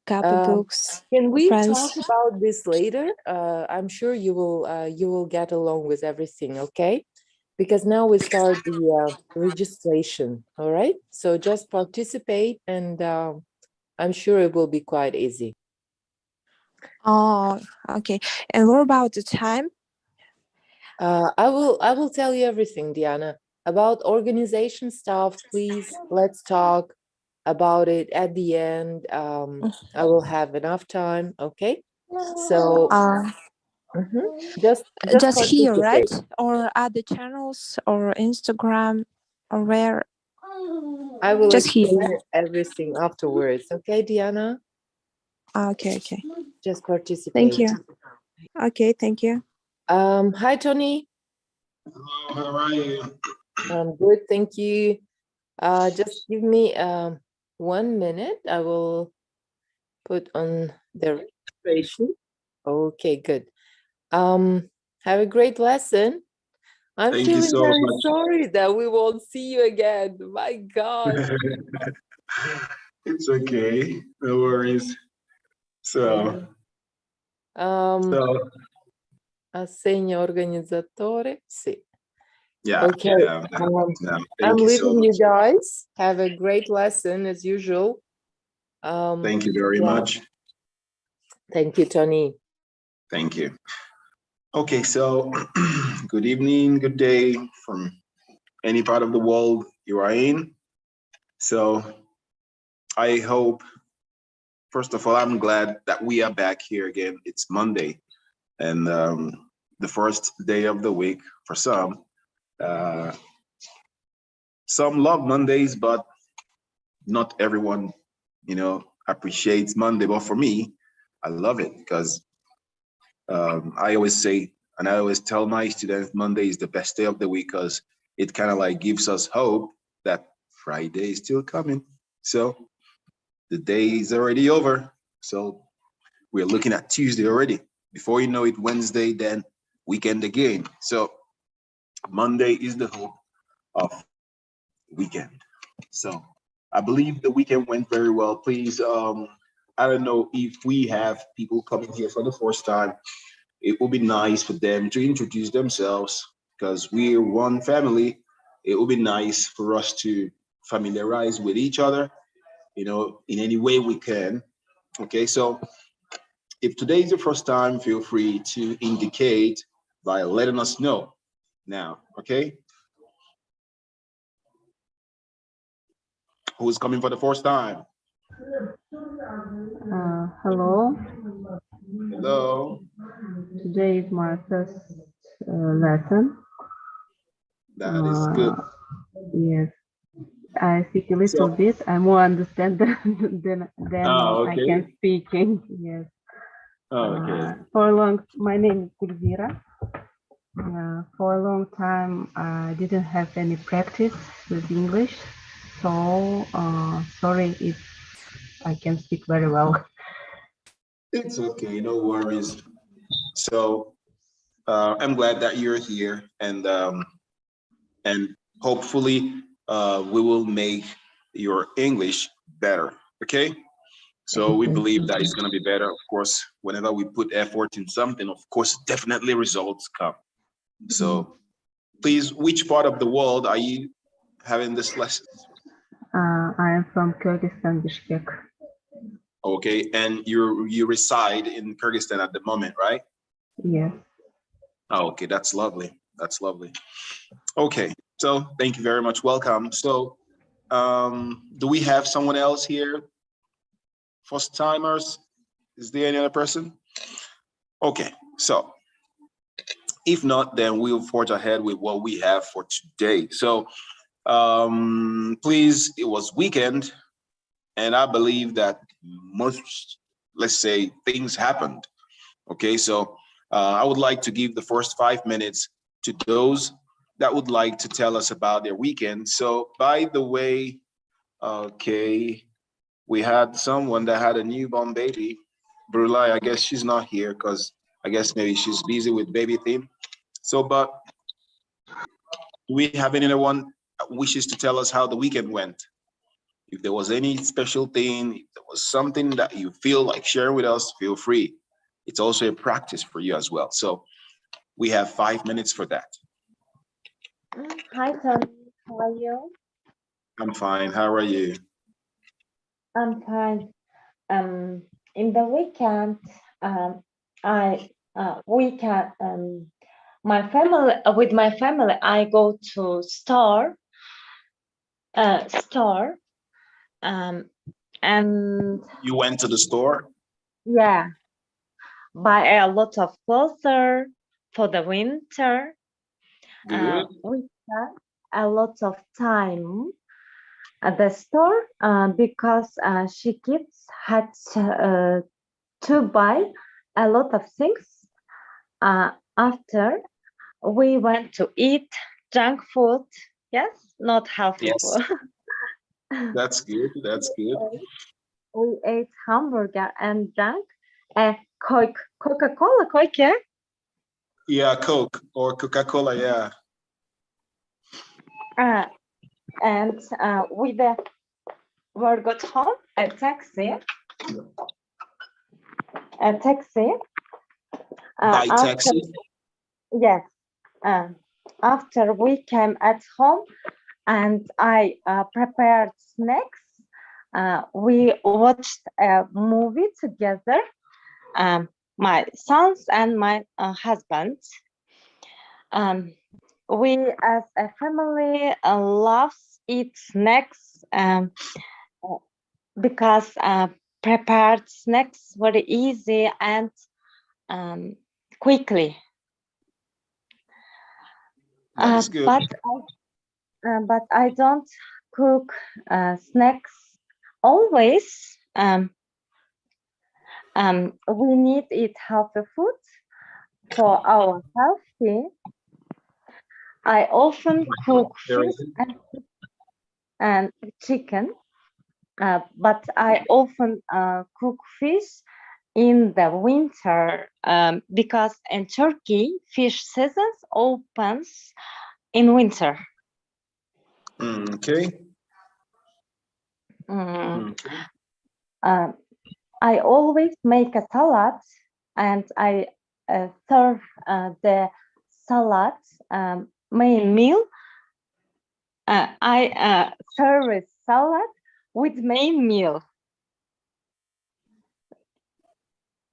copybooks, Can we friends. talk about this later? I'm sure you will get along with everything, okay? Because now we start the registration, all right? So just participate, and I'm sure it will be quite easy. Oh, okay. And what about the time? I will tell you everything, Diana. About organization stuff, please, let's talk about it at the end. I will have enough time, okay? So just here, right? participate. Or other channels or Instagram or where? I will Just here. explain everything afterwards, okay, Diana? Okay. Just participate. Thank you. Okay, thank you. Hi, Tony. Hello, how are you? I'm good, thank you. Just give me 1 minute. I will put on the registration. Okay, good. Have a great lesson. I'm Thank you feeling so very much. sorry that we won't see you again. My God. It's okay, no worries. So, Assegno organizzatore. Sì. yeah. Okay. Yeah, I'm thank you so leaving you much. guys. Have a great lesson as usual. Thank you very much. Thank you, Tony. Thank you. Okay, so good evening, good day from any part of the world you are in. So I hope, first of all, I'm glad that we are back here again. It's Monday, and the first day of the week for some. Some love Mondays, but not everyone, appreciates Monday. But for me, I love it because I always say, and I always tell my students, Monday is the best day of the week because it kind of like gives us hope that Friday is still coming. So the day is already over. So we're looking at Tuesday already. Before you know it, Wednesday, then weekend again. So Monday is the hope of weekend. So I believe the weekend went very well. Please, I don't know if we have people coming here for the first time. It would be nice for them to introduce themselves because we're one family. It would be nice for us to familiarize with each other, in any way we can. Okay, so if today is your first time, feel free to indicate by letting us know now, okay? Who's coming for the first time? Hello. Hello. Today is my first lesson. That is good. Yes, I speak a little bit. I more understand than I can speaking. Yes. Okay. My name is Gulvira. For a long time, I didn't have any practice with English, so sorry if I can speak very well. It's okay, no worries. So I'm glad that you're here, and hopefully we will make your English better. Okay. So we believe that it's going to be better. Of course, whenever we put effort in something, of course, definitely results come. So please, which part of the world are you having this lesson? I am from Kyrgyzstan, Bishkek. Okay, and you reside in Kyrgyzstan at the moment, right? Yes. Oh, okay, that's lovely. That's lovely. Okay, so thank you very much. Welcome. So do we have someone else here? First timers? Is there any other person? Okay, so if not, then we'll forge ahead with what we have for today. So please, it was weekend, and I believe that most, let's say, things happened. Okay, so I would like to give the first 5 minutes to those that would like to tell us about their weekend. So by the way, okay, we had someone that had a newborn baby. Brulai, I guess she's not here because I guess maybe she's busy with baby theme. So, but do we have anyone that wishes to tell us how the weekend went? if there was any special thing, if there was something that you feel like sharing with us, feel free. It's also a practice for you as well. So we have 5 minutes for that. Hi, Tony. How are you? I'm fine. How are you? I'm fine. In the weekend, my family, with my family, I go to store, and You went to the store? yeah, buy a lot of clothes for the winter. Good. We spend a lot of time at the store because she kids had to buy a lot of things. After we went to eat junk food, yes, not healthy Yes. food. That's good. That's good. We ate hamburger and drank Coca-Cola, Coke, yeah? Yeah, Coke or Coca-Cola, yeah. And we got home a taxi. By After, taxi? yes. After we came at home and I prepared snacks, we watched a movie together, my sons and my husband. We as a family loves eat snacks because prepared snacks very easy and quickly. That is good. But I don't cook snacks always. We need eat healthy food for our healthy. I often cook fish and chicken, but I often cook fish in the winter because in Turkey, fish seasons opens in winter. Okay. I always make a salad and I serve the salad main meal. I serve salad with main meal.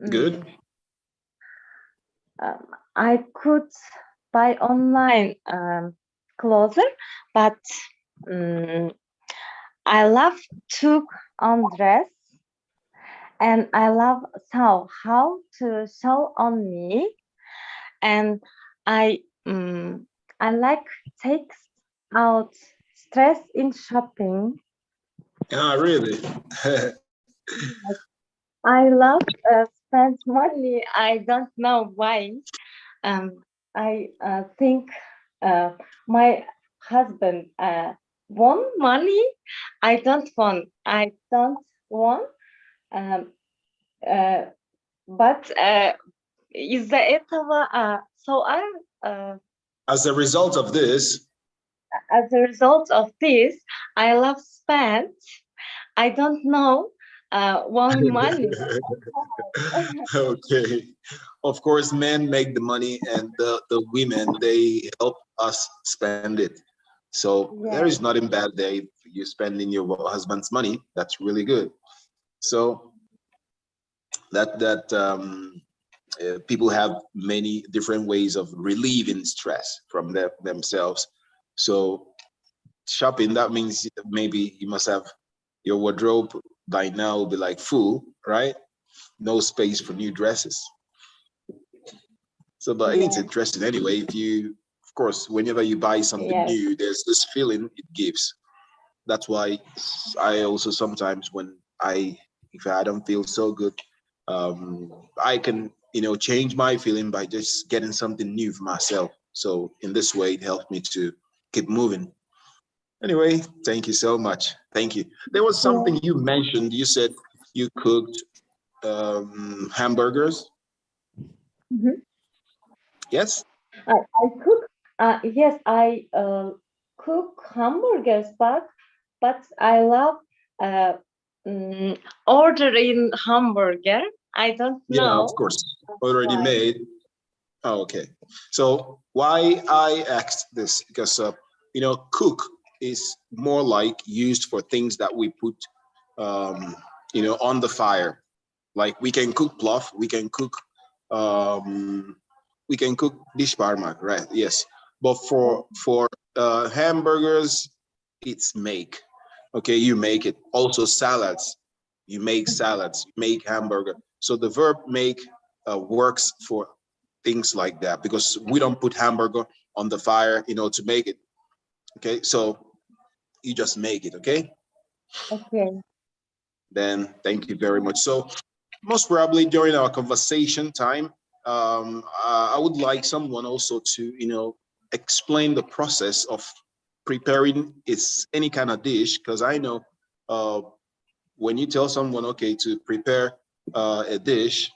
Good. I could buy online clothes, but I love to undress and I love how to sew on me, and I like takes out stress in shopping. Ah, really? I love spend money. I don't know why. I think my husband want money. I don't want. But из-за этого, As a result of this, I love spend. I don't know want money. okay. Of course, men make the money and the women, they help us spend it. So there is nothing bad there if you're spending your husband's money. That's really good. So people have many different ways of relieving stress from themselves. So shopping, that means maybe you must have your wardrobe by now will be like full, right? No space for new dresses. So, but it's interesting anyway. If you, of course, whenever you buy something new, there's this feeling it gives. That's why I also sometimes if I don't feel so good, I can, change my feeling by just getting something new for myself. So in this way, it helped me to keep moving. Anyway, thank you so much. Thank you. There was something you mentioned. You said you cooked hamburgers. Mm-hmm. Yes. I cook. Yes, I cook hamburgers, but I love ordering hamburger. I don't Yeah, know. of course. Already why. made. Oh, okay. So why I asked this, because cook is more like used for things that we put on the fire. Like we can cook bluff, we can cook dish parmak, right? Yes. But for hamburgers, it's make. Okay, you make it. Also salads, you make salads, you make hamburger. So the verb make works for things like that, because we don't put hamburger on the fire, to make it. Okay, so you just make it. Okay, Okay. then thank you very much. So most probably during our conversation time, I would like someone also to explain the process of preparing any kind of dish, because I know when you tell someone, okay, to prepare a dish,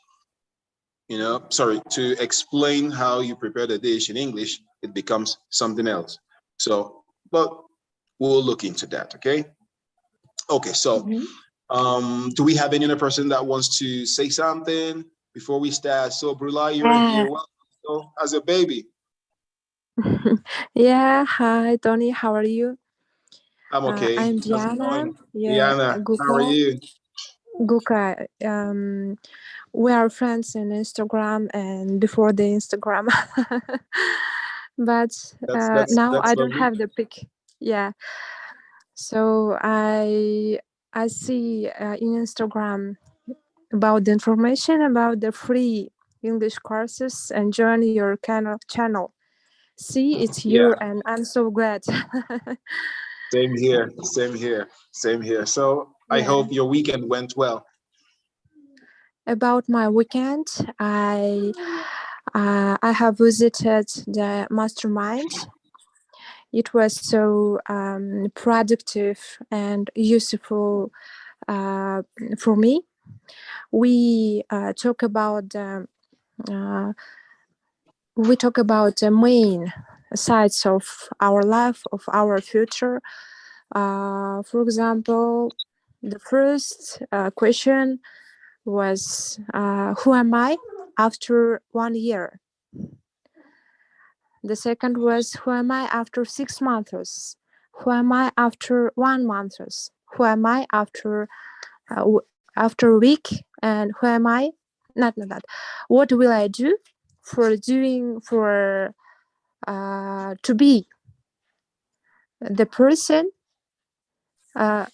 to explain how you prepare the dish in English, it becomes something else. So, but we'll look into that. Okay. Okay. So, do we have any other person that wants to say something before we start? So, Brula, you're welcome as a baby. Yeah, hi Tony, how are you? I'm okay. I'm How's it Diana. going? Yeah, Diana, how are you? Guka. We are friends in Instagram and before the Instagram. But now That's I don't lovely. have the pic. Yeah. So I see in Instagram about the information about the free English courses, and join your channel. See, it's you, Yeah. and I'm so glad. Same here. Same here. Same here. So I Yeah. hope your weekend went well. About my weekend, I have visited the mastermind. It was so productive and useful for me. We talk about the main sides of our life, of our future. For example, the first question was, who am I after 1 year? The second was, who am I after 6 months? Who am I after 1 month? Who am I after after a week? And who am I? Not that. What will I do to be the person? How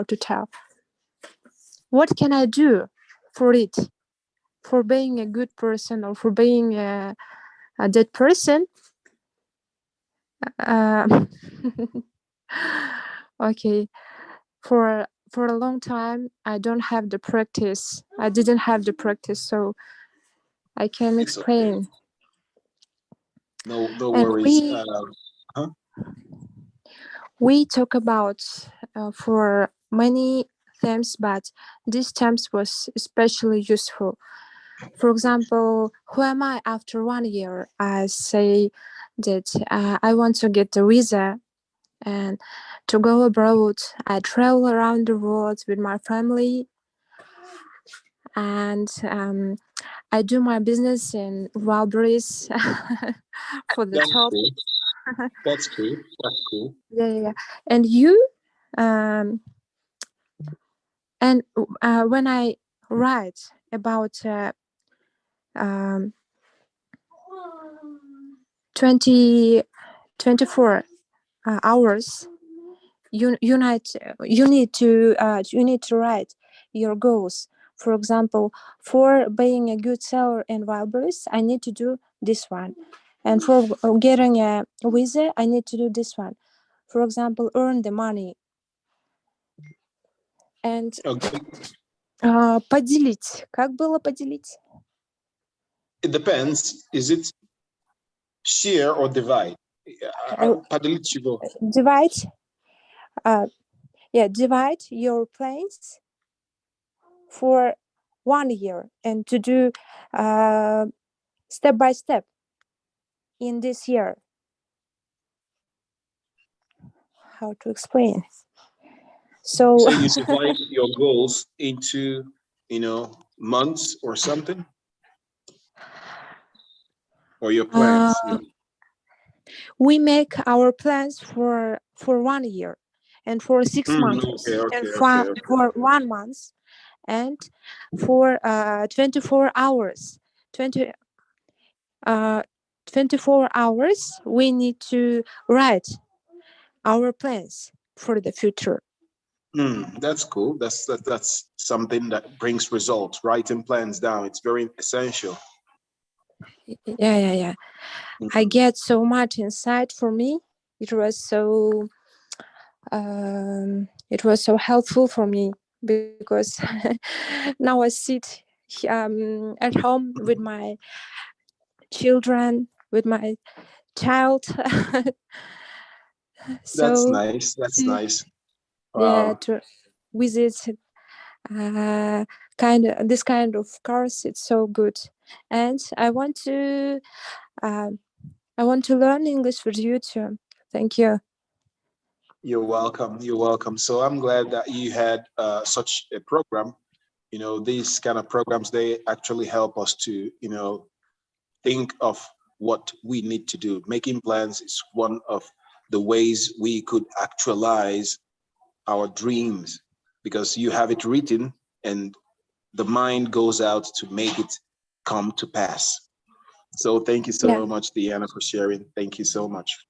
to tell? What can I do for it? For being a good person, or for being a dead person? Okay. For a long time, I didn't have the practice, so I can It's okay. explain. No And worries. we talk about for many themes, but this themes was especially useful. For example, who am I after 1 year? I say that I want to get a visa and to go abroad. I travel around the world with my family, and I do my business in Wildberries for the That's top. cool. That's cool. That's cool. Yeah. And you, and when I write about 24 hours, you need to write your goals. For example, for being a good seller in Wildberries, I need to do this one, and for getting a visa, I need to do this one. For example, earn the money. And Okay. Поделить. Как было поделить? It depends. Is it share or divide? Поделить чего? Divide. Divide your plans for 1 year, and to do step by step in this year. How to explain? So So you divide your goals into, months or something, or your plans. we make our plans for 1 year, and for 6 months, and Okay. for 1 month, and for 24 hours. 24 hours we need to write our plans for the future. That's cool. That's something that brings results. Writing plans down, it's very essential. Yeah. I get so much insight for me. It was so helpful for me, because now I sit at home with my children, with my child. That's So nice. That's nice. yeah, Wow. to visit this kind of course, it's so good, and I want to learn English with you too. Thank you. You're welcome. You're welcome. So I'm glad that you had such a program. These kind of programs, they actually help us to, think of what we need to do. Making plans is one of the ways we could actualize our dreams, because you have it written and the mind goes out to make it come to pass. So thank you so much, Deanna, for sharing. Thank you so much.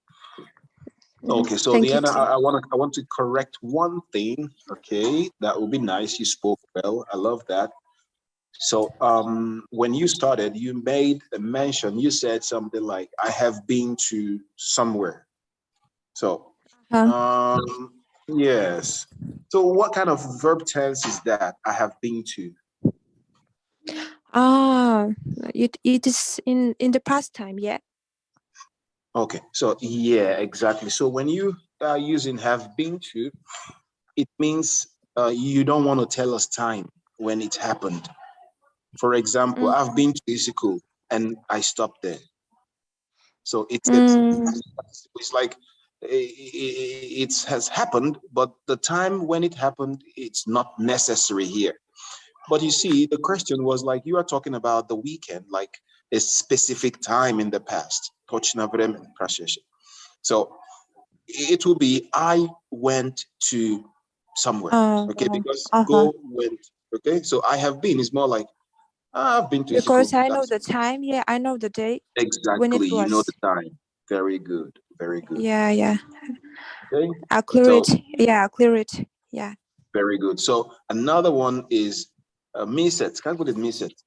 Okay, so Thank you Deanna, too. I want to correct one thing. Okay, that would be nice. You spoke well. I love that. So when you started, you made a mention. You said something like, "I have been to somewhere." So yes. So what kind of verb tense is that? I have been to. It is in the past time. Yeah. Okay, so yeah, exactly. So when you are using have been to, it means you don't want to tell us time when it happened. For example, I've been to Issy and I stopped there. So it's like it has happened, but the time when it happened, it's not necessary here. But you see, the question was like, you are talking about the weekend, like a specific time in the past. So it will be, I went to somewhere. Okay, because go went. Okay, so I have been is more like, I've been to Because Issy. I know the time. Yeah, I know the day when it Exactly, you know was. the time. Very good, very good. Yeah. Okay, Accurate. so Yeah, accurate. Yeah. very good. So another one is miset. Can I put it miset?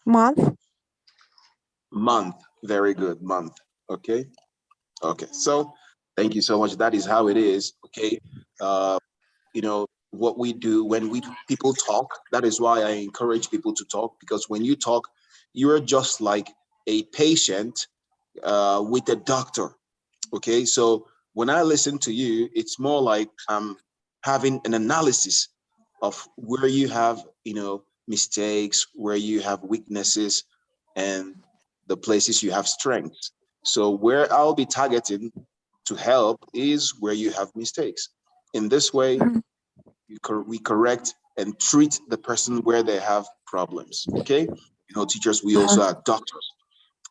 Month. Month. Very good. Month. Okay. Okay. So thank you so much. That is how it is. Okay. What we do when people talk. That is why I encourage people to talk, because when you talk, you're just like a patient with a doctor. Okay. So when I listen to you, it's more like I'm having an analysis of where you have, mistakes, where you have weaknesses, and the places you have strengths. So where I'll be targeting to help is where you have mistakes. In this way, we correct and treat the person where they have problems. Okay. Teachers, we also are doctors.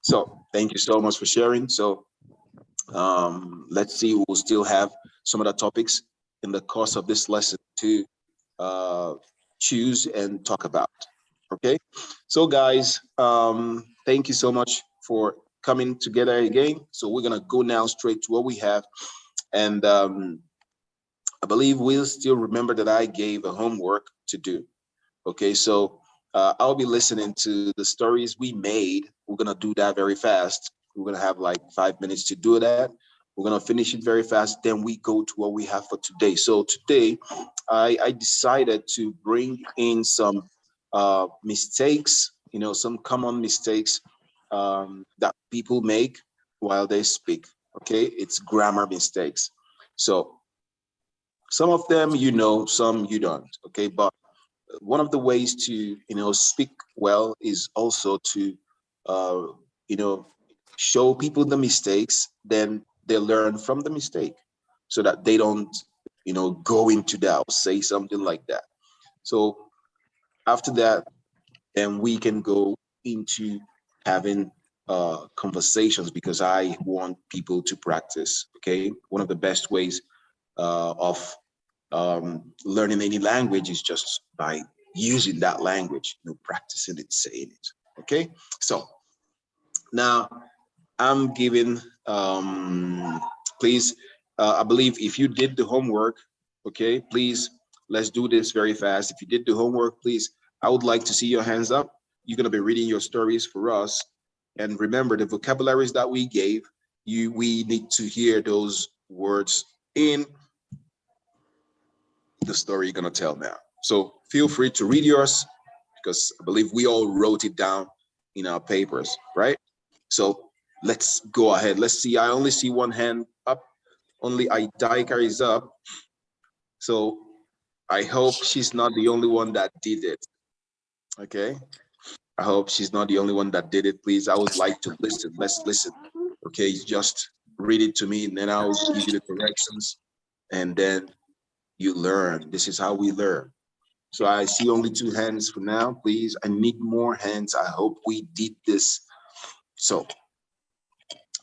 So thank you so much for sharing. So let's see, we'll still have some other topics in the course of this lesson to choose and talk about. Okay, so guys, thank you so much for coming together again. So we're gonna go now straight to what we have, and I believe we'll still remember that I gave a homework to do. Okay, so I'll be listening to the stories we made. We're gonna do that very fast. We're gonna have like 5 minutes to do that. We're gonna finish it very fast. Then we go to what we have for today. So today, I decided to bring in some mistakes. Some common mistakes that people make while they speak. Okay, it's grammar mistakes. So some of them some you don't. Okay, but one of the ways to speak well is also to show people the mistakes, then they learn from the mistake, so that they don't go into that or say something like that. So after that, then we can go into having conversations, because I want people to practice. Okay, one of the best ways of learning any language is just by using that language, practicing it, saying it. Okay, so now I'm giving, please, I believe if you did the homework, okay, please, let's do this very fast. If you did the homework, please, I would like to see your hands up. You're going to be reading your stories for us. And remember, the vocabularies that we gave you, we need to hear those words in the story you're going to tell now. So feel free to read yours, because I believe we all wrote it down in our papers, right? So let's go ahead. Let's see. I only see one hand up. Only Idaika is up. So I hope she's not the only one that did it. Okay. I hope she's not the only one that did it. Please, I would like to listen. Let's listen. Okay, just read it to me, and then I'll give you the corrections, and then you learn. This is how we learn. So I see only 2 hands for now. Please, I need more hands. I hope we did this. So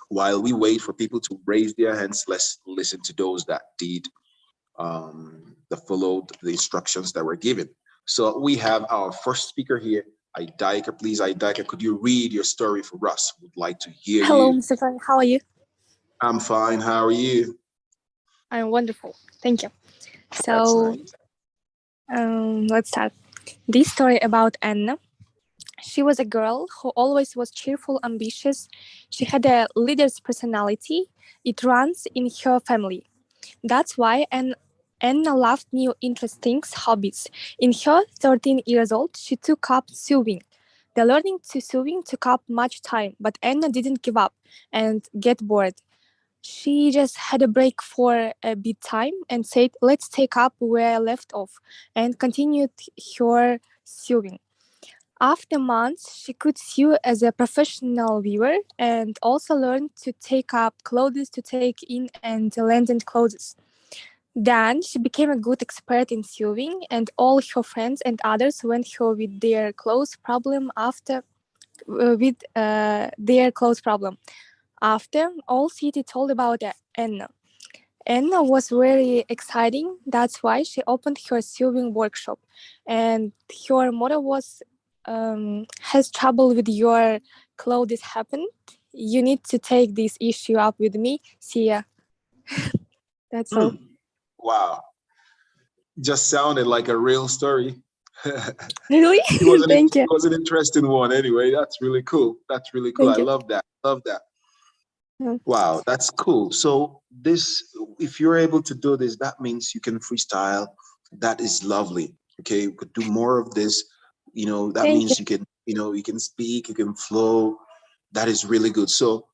while we wait for people to raise their hands, let's listen to those that did, that followed the instructions that were given. So we have our first speaker here, Idaika. Please, Idaika, could you read your story for us? Would like to hear Hello, you. Mr. Frank. How are you? I'm fine. How are you? I'm wonderful. Thank you. That's So, nice. let's start. This story about Anna. She was a girl who always was cheerful, ambitious. She had a leader's personality. It runs in her family. That's why Anna loved new interesting hobbies. In her 13 years old, she took up sewing. The learning to sewing took up much time, but Anna didn't give up and get bored. She just had a break for a bit time and said, let's take up where I left off, and continued her sewing. After months, she could sew as a professional weaver and also learned to take up clothes to take in and lend clothes. Then she became a good expert in sewing, and all her friends and others went her with their clothes problem after all city told about Anna. Anna was very exciting. That's why she opened her sewing workshop, and her motto was, "Has trouble with your clothes happened? You need to take this issue up with me. See ya." That's all. Wow. Just sounded like a real story. Really? Thank you. It was an interesting one. Anyway, that's really cool. That's really cool. Thank I you. love that. Love that. Mm. Wow, that's cool. So this, if you're able to do this, that means you can freestyle. That is lovely. Okay, you could do more of this. That Thank means you can, you can speak, you can flow. That is really good. So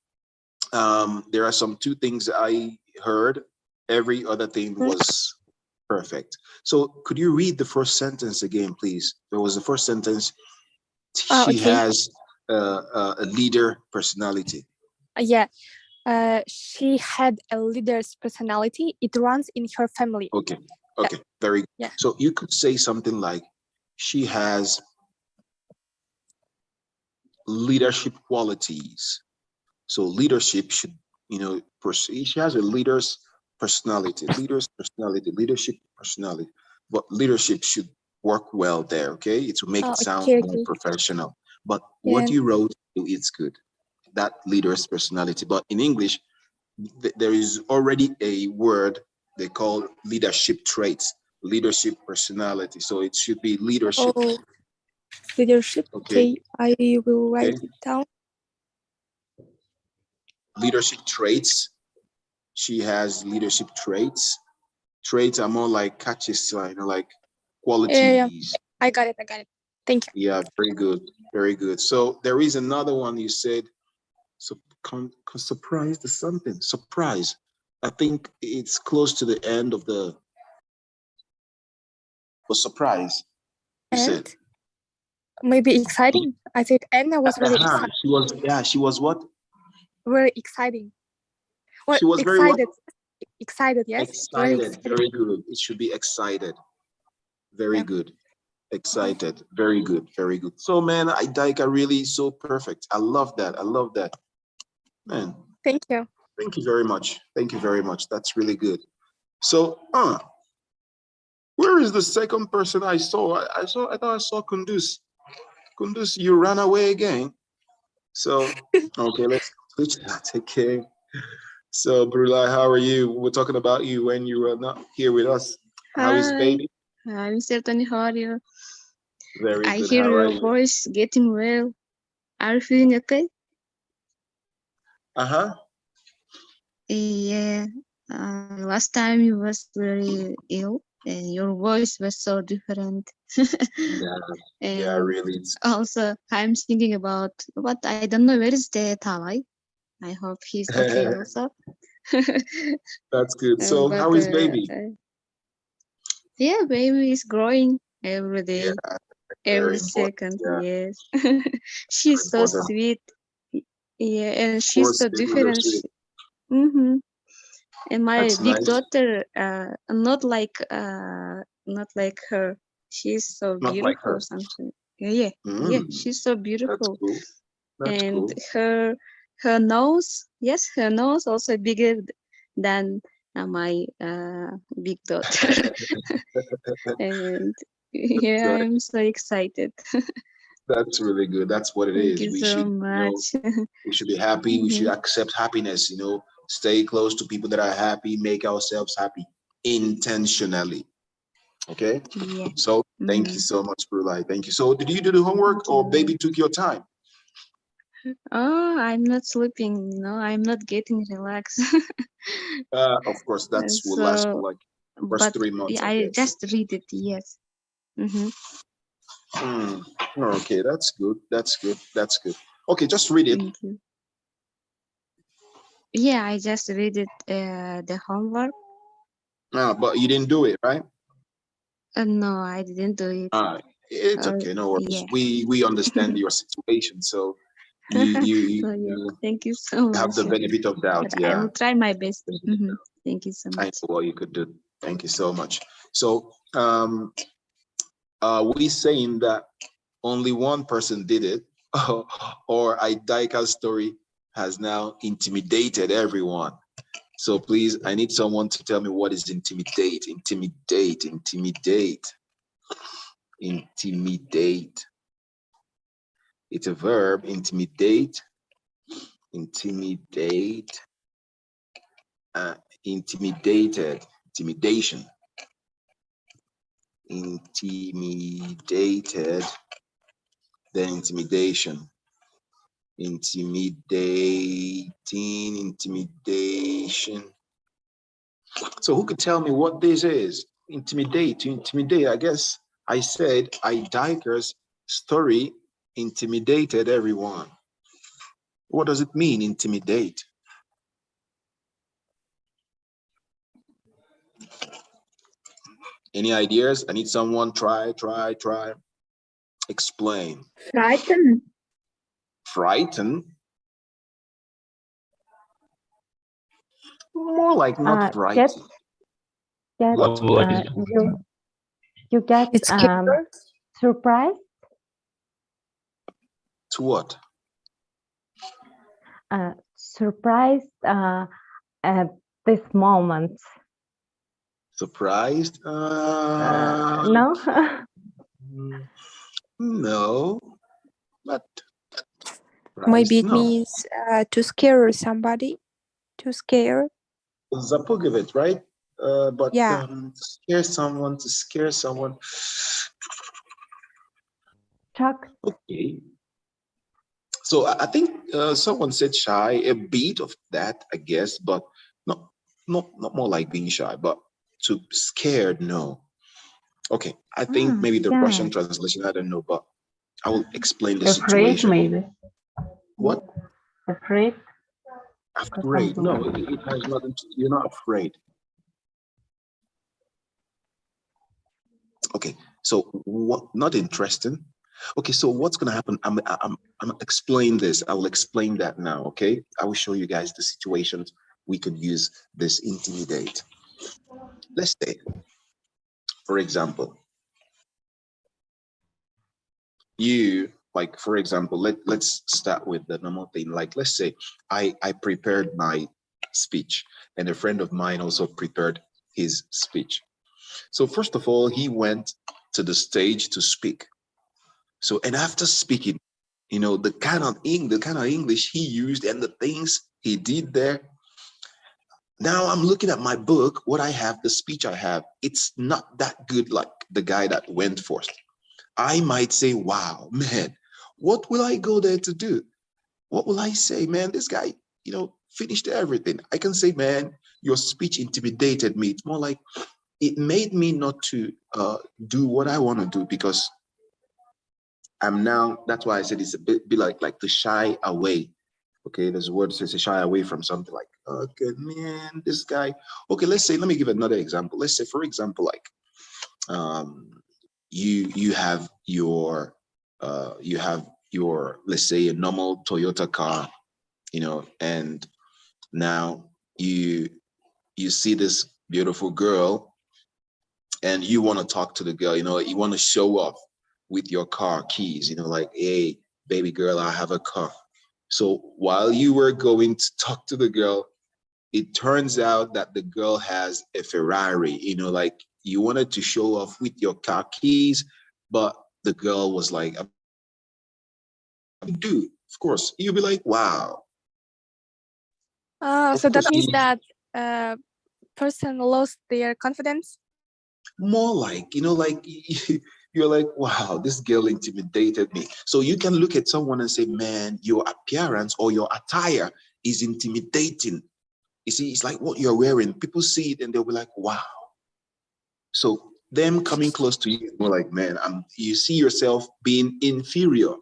there are 2 things I heard. Every other thing was perfect. So could you read the first sentence again, please? There was the first sentence. She has a leader personality. Yeah. She had a leader's personality. It runs in her family. Okay. Very good. Yeah. So you could say something like, she has leadership qualities. So leadership should, she has a leader's personality, leadership personality. But leadership should work well there, okay? It will make it sound more professional. But what you wrote, it's good. That leader's personality. But in English, there is already a word they call leadership traits, leadership personality. So it should be leadership. Oh, leadership. Okay, I will write it down. Leadership traits. She has leadership traits. Traits are more like catches, like qualities. Yeah. I got it. Thank you. Yeah, very good. So there is another one you said. So surprise to something. Surprise. I think it's close to the end of the surprise. You said maybe exciting. I said Anna was very excited. She was what? Very exciting. Well, she was excited. very what? Excited, yes. Very Excited. Very good. It should be excited. Very Yeah. good. Excited. Very good. Very good. So, man, Daika really so perfect. I love that. I love that. Man, Thank you. thank you very much. Thank you very much. That's really good. So, where is the second person I saw? I thought I saw Kunduz. Kunduz, you ran away again. So, okay, let's switch that. Okay. So, Brulai, how are you? We're talking about you when you were not here with us. How is Hi. baby? Hi, Mr. Tony, how are you? Very I good. hear How are your you? voice getting well. Are you feeling okay? Uh-huh. Yeah. Last time you was very ill and your voice was so different. Yeah, yeah, And really. It's, also I'm thinking about, but I don't know where is the Talai. I hope he's okay also. that's good. So, But how is baby? yeah, baby is growing every day. Yeah, Every very important. second, Yeah, yes. She's so important. sweet. Yeah, and Of she's course, so babies are different. sweet. Mm-hmm. And my That's big nice. daughter, not like her. She's so Not like beautiful. her. Something. Yeah, Mm, she's so that's beautiful. cool. That's And cool. her nose, yes, her nose also bigger than my big daughter. And yeah, Right. I'm so excited. That's really good. That's what it Thank is. you We so should, much. we should be happy. We should Mhm. accept happiness, stay close to people that are happy, make ourselves happy intentionally. Okay. Yeah. So thank you so much, Brulai. Thank you. So did you do the homework or baby took your time? Oh, I'm not sleeping. No, I'm not getting relaxed. Of course, that's will last for So, like first but 3 months, I I guess. just read it. Yes. Mm-hmm. Okay, that's good. That's good. That's good. Okay, just read it. Thank you. Yeah, I just read it. The homework. But you didn't do it, right? No, I didn't do it. It's okay, no worries. Yeah. We understand your situation, so you So yeah, thank you so have much. the benefit of doubt. But I Yeah, will try my best. Mm-hmm. Thank you so I much. know what you could do. Thank you so much. So we saying that only one person did it, or Daika's story has now intimidated everyone. So please, I need someone to tell me what is intimidate. Intimidate, intimidate, intimidate. It's a verb, intimidate, intimidate, intimidated, intimidation, intimidated, then intimidation, intimidating, intimidation. So who could tell me what this is? Intimidate, to intimidate. I guess I said Diker's story intimidated everyone. What does it mean, intimidate? Any ideas? I need someone. Try. Explain. Frightened. Frighten? More like not frightened. What? You get It's scared. surprised. To what? Surprised at this moment. Surprised? No. No, but Maybe it no. means to scare somebody. To scare. Zapugovit, right? But Yeah. to scare someone. Shock. Okay. So I think someone said shy, a bit of that, I guess, but not more like being shy, but to scared, no. Okay, I think maybe the Russian translation, I don't know, but I will explain the Afraid, situation. maybe. What? Afraid. Afraid? No, it has nothing to, you're not afraid. Okay, so what? Not interesting. Okay, so what's gonna happen? I'm explain this. I will explain that now. Okay, I will show you guys the situations we could use this intimidate. Let's say, for example, for example, let's start with the normal thing. Like, let's say I prepared my speech and a friend of mine also prepared his speech. So first of all, he went to the stage to speak. So, and after speaking, the kind of English he used and the things he did there. Now I'm looking at my book, what I have, the speech I have, it's not that good like the guy that went first. I might say, wow, man, what will I go there to do? What will I say, man? This guy, finished everything. I can say, man, your speech intimidated me. It's more like it made me not to do what I want to do because I'm now, that's why I said it's a bit like to shy away. Okay, there's a word that says to shy away from something like, okay, man, this guy. Okay, let me give another example. Let's say, for example, like you have your let's say a normal Toyota car, and now you see this beautiful girl and you want to talk to the girl, you want to show off with your car keys, like, hey, baby girl, I have a car. So while you were going to talk to the girl, it turns out that the girl has a Ferrari, like you wanted to show off with your car keys, but the girl was like, dude, of course, you'll be like, wow. So that means that person lost their confidence? More like, like you're like, wow, this girl intimidated me. So you can look at someone and say, man, your appearance or your attire is intimidating. You see, it's like what you're wearing. People see it and they'll be like, wow. So them coming close to you, more like, man, you see yourself being inferior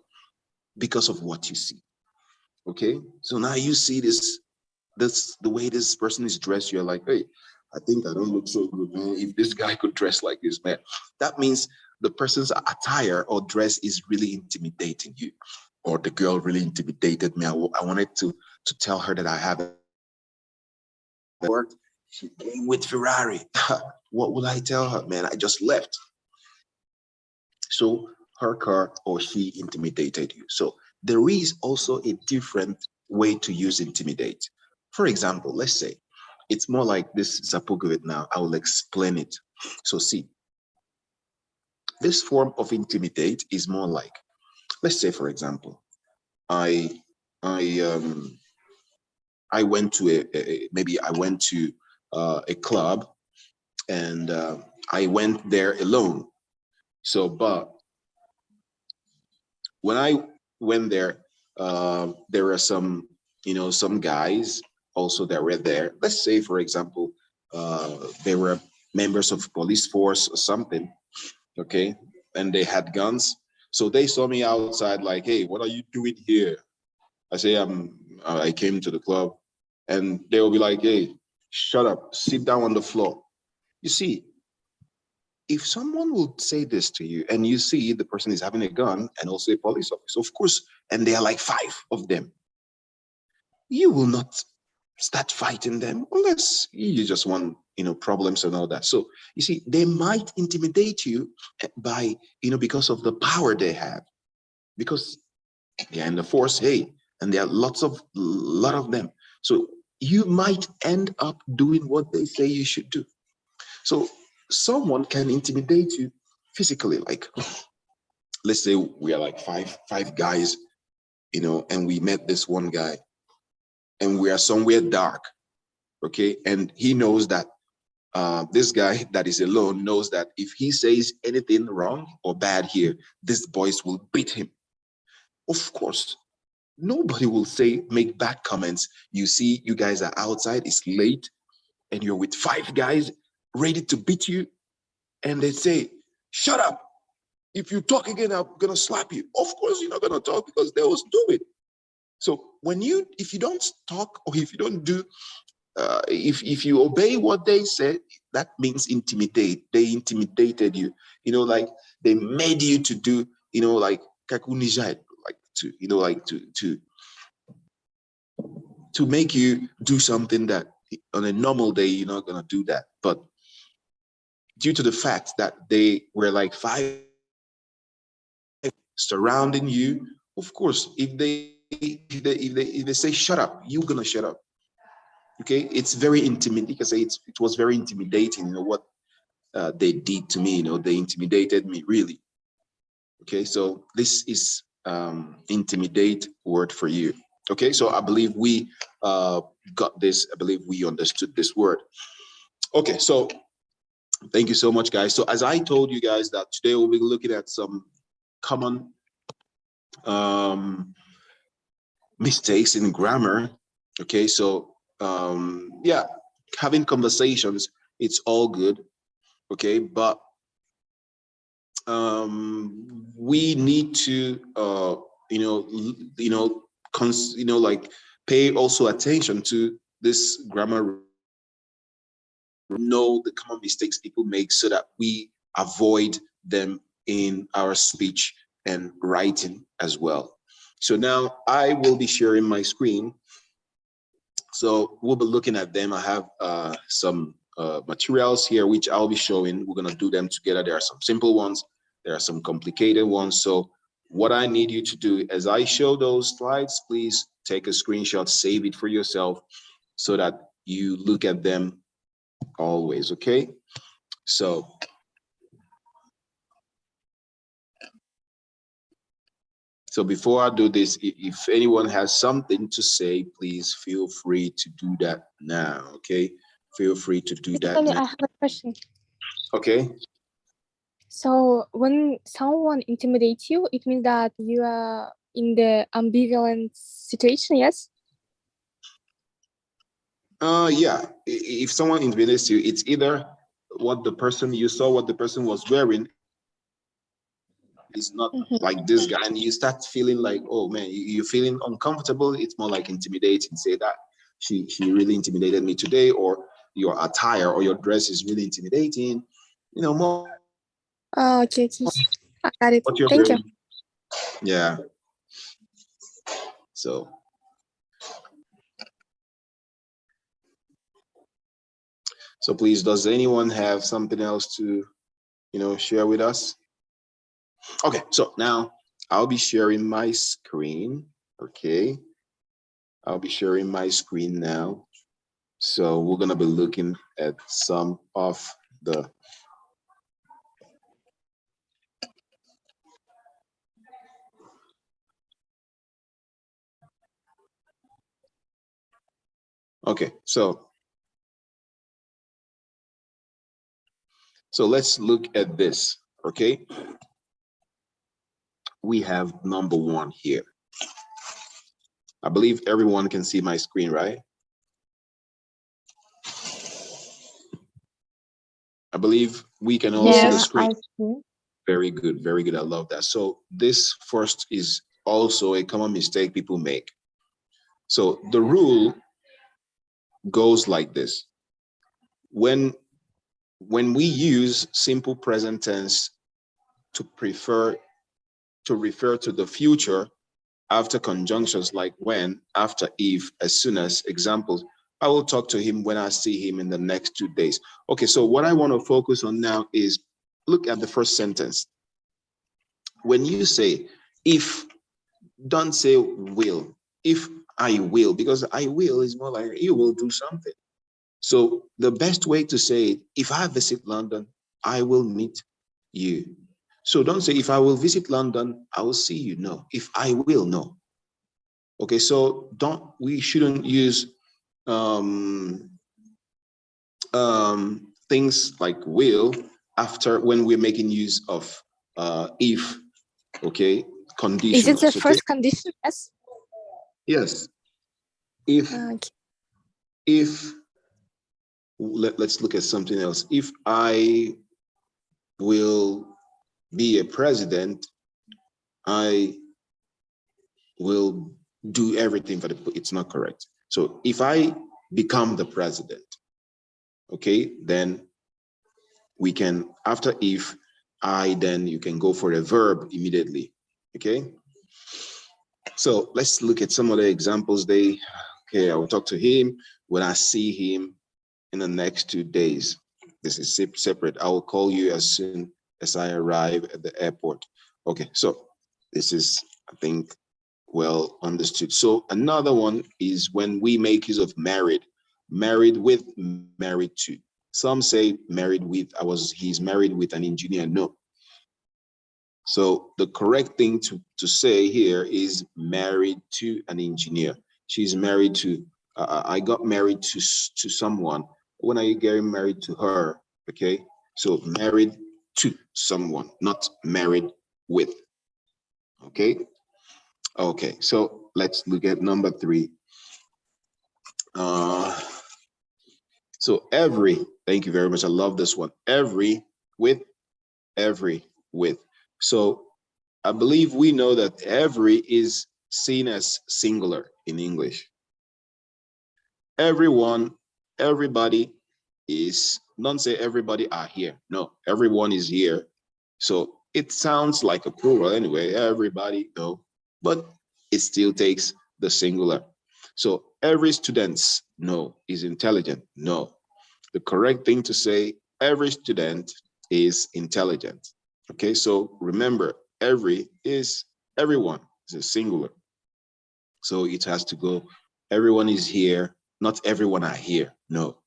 because of what you see. Okay. So now you see this the way this person is dressed, you're like, hey, I think I don't look so good, man. If this guy could dress like this, man, that means the person's attire or dress is really intimidating you, or the girl really intimidated me. I wanted to tell her that I have a work. She came with Ferrari. What will I tell her, man? I just left. So her car or she intimidated you. So there is also a different way to use intimidate. For example, let's say it's more like this Zapogovid now. I will explain it. So see, this form of intimidate is more like, let's say, for example, I went to maybe I went to a club and I went there alone. So, but when I went there, there were some, some guys also that were there. Let's say, for example, they were members of police force or something, okay? And they had guns. So they saw me outside like, hey, what are you doing here? I say, I came to the club. And they will be like, hey, shut up, sit down on the floor. You see, if someone will say this to you and you see the person is having a gun and also a police officer, of course, and there are like 5 of them, you will not start fighting them unless you just want, problems and all that. So you see, they might intimidate you by, because of the power they have, because they're in the force, hey, and there are lot of them. So you might end up doing what they say you should do. So someone can intimidate you physically, like, let's say we are like five guys, and we met this one guy and we are somewhere dark, okay? And he knows that this guy that is alone knows that if he says anything wrong or bad here, these boys will beat him. Of course, nobody will make bad comments. You see, you guys are outside, it's late, and you're with 5 guys ready to beat you. And they say, shut up. If you talk again, I'm going to slap you. Of course, you're not going to talk because they will do it. So if you don't talk or if you don't do, if you obey what they said, that means intimidate. They intimidated you, like they made you to do, like kakunijai, like to, to make you do something that on a normal day you're not gonna do that. But due to the fact that they were like 5 surrounding you, of course, if they say shut up, you're gonna shut up. Okay, it's very intimidating. Because it was very intimidating. You know what they did to me. You know, they intimidated me really. Okay, so this is intimidate word for you. Okay, so I believe we got this. I believe we understood this word. Okay, so thank you so much, guys. So as I told you guys that today we'll be looking at some common mistakes in grammar. Okay, so yeah, having conversations, it's all good. Okay, but we need to like pay also attention to this grammar, know the common mistakes people make so that we avoid them in our speech and writing as well. So now I will be sharing my screen. So we'll be looking at them. I have some materials here which I'll be showing. We're gonna do them together. There are some simple ones, there are some complicated ones. So what I need you to do as I show those slides, please take a screenshot, save it for yourself so that you look at them always, okay? So before I do this, if anyone has something to say, please feel free to do that now, okay? Feel free to do that now. I have a question. Okay. So when someone intimidates you, it means that you are in the ambivalent situation, yes? Yeah, if someone intimidates you, it's either what the person, you saw what the person was wearing is not like this guy, and you start feeling like, oh man, you're feeling uncomfortable. It's more like intimidating. Say that she really intimidated me today, or your attire or your dress is really intimidating. You know, more. Okay, I got it. What you're Thank wearing. you. Yeah. So please, does anyone have something else to, share with us? Okay, so now I'll be sharing my screen. Okay, I'll be sharing my screen now. So we're gonna be looking at some of the okay, so let's look at this. Okay, we have number 1 here. I believe everyone can see my screen, right? I believe we can all see the screen. Very good, very good. I love that. So this first is also a common mistake people make. So the rule goes like this. When we use simple present tense to refer to the future after conjunctions like when, after, if, as soon as, examples, I will talk to him when I see him in the next 2 days. Okay, so what I want to focus on now is look at the first sentence. When you say if, don't say will. If I will, because I will is more like you will do something. So the best way to say it, if I visit London, I will meet you. So don't say if I will visit London, I will see you. No, if I will, no. Okay, so we shouldn't use things like will after when we're making use of if, okay, conditions. Is it the okay? first condition? Yes. Yes. If Okay. if let's look at something else. If I will be a president, I will do everything for it's not correct. So if I become the president, okay, then we can, after if, then you can go for a verb immediately, okay? So let's look at some of the examples they Okay, I will talk to him when I see him in the next 2 days. This is separate. I will call you as soon as I arrive at the airport. Okay, so this is, I think, well understood. So another one is when we make use of married. Married with, married to. Some say married with, he's married with an engineer. No. So the correct thing to say here is married to an engineer. She's married to, I got married to someone. When are you getting married to her? Okay, so married to someone, not married with. Okay, okay, so let's look at number 3. So every, thank you very much. I love this one. Every with, every with. So I believe we know that every is seen as singular in English. Everyone, everybody is, don't say everybody are here. No, everyone is here. So it sounds like a plural anyway, everybody, no, but it still takes the singular. So every student, no, is intelligent. No, the correct thing to say, every student is intelligent. Okay, so remember, every is everyone, is a singular. So it has to go, everyone is here, not everyone are here. No.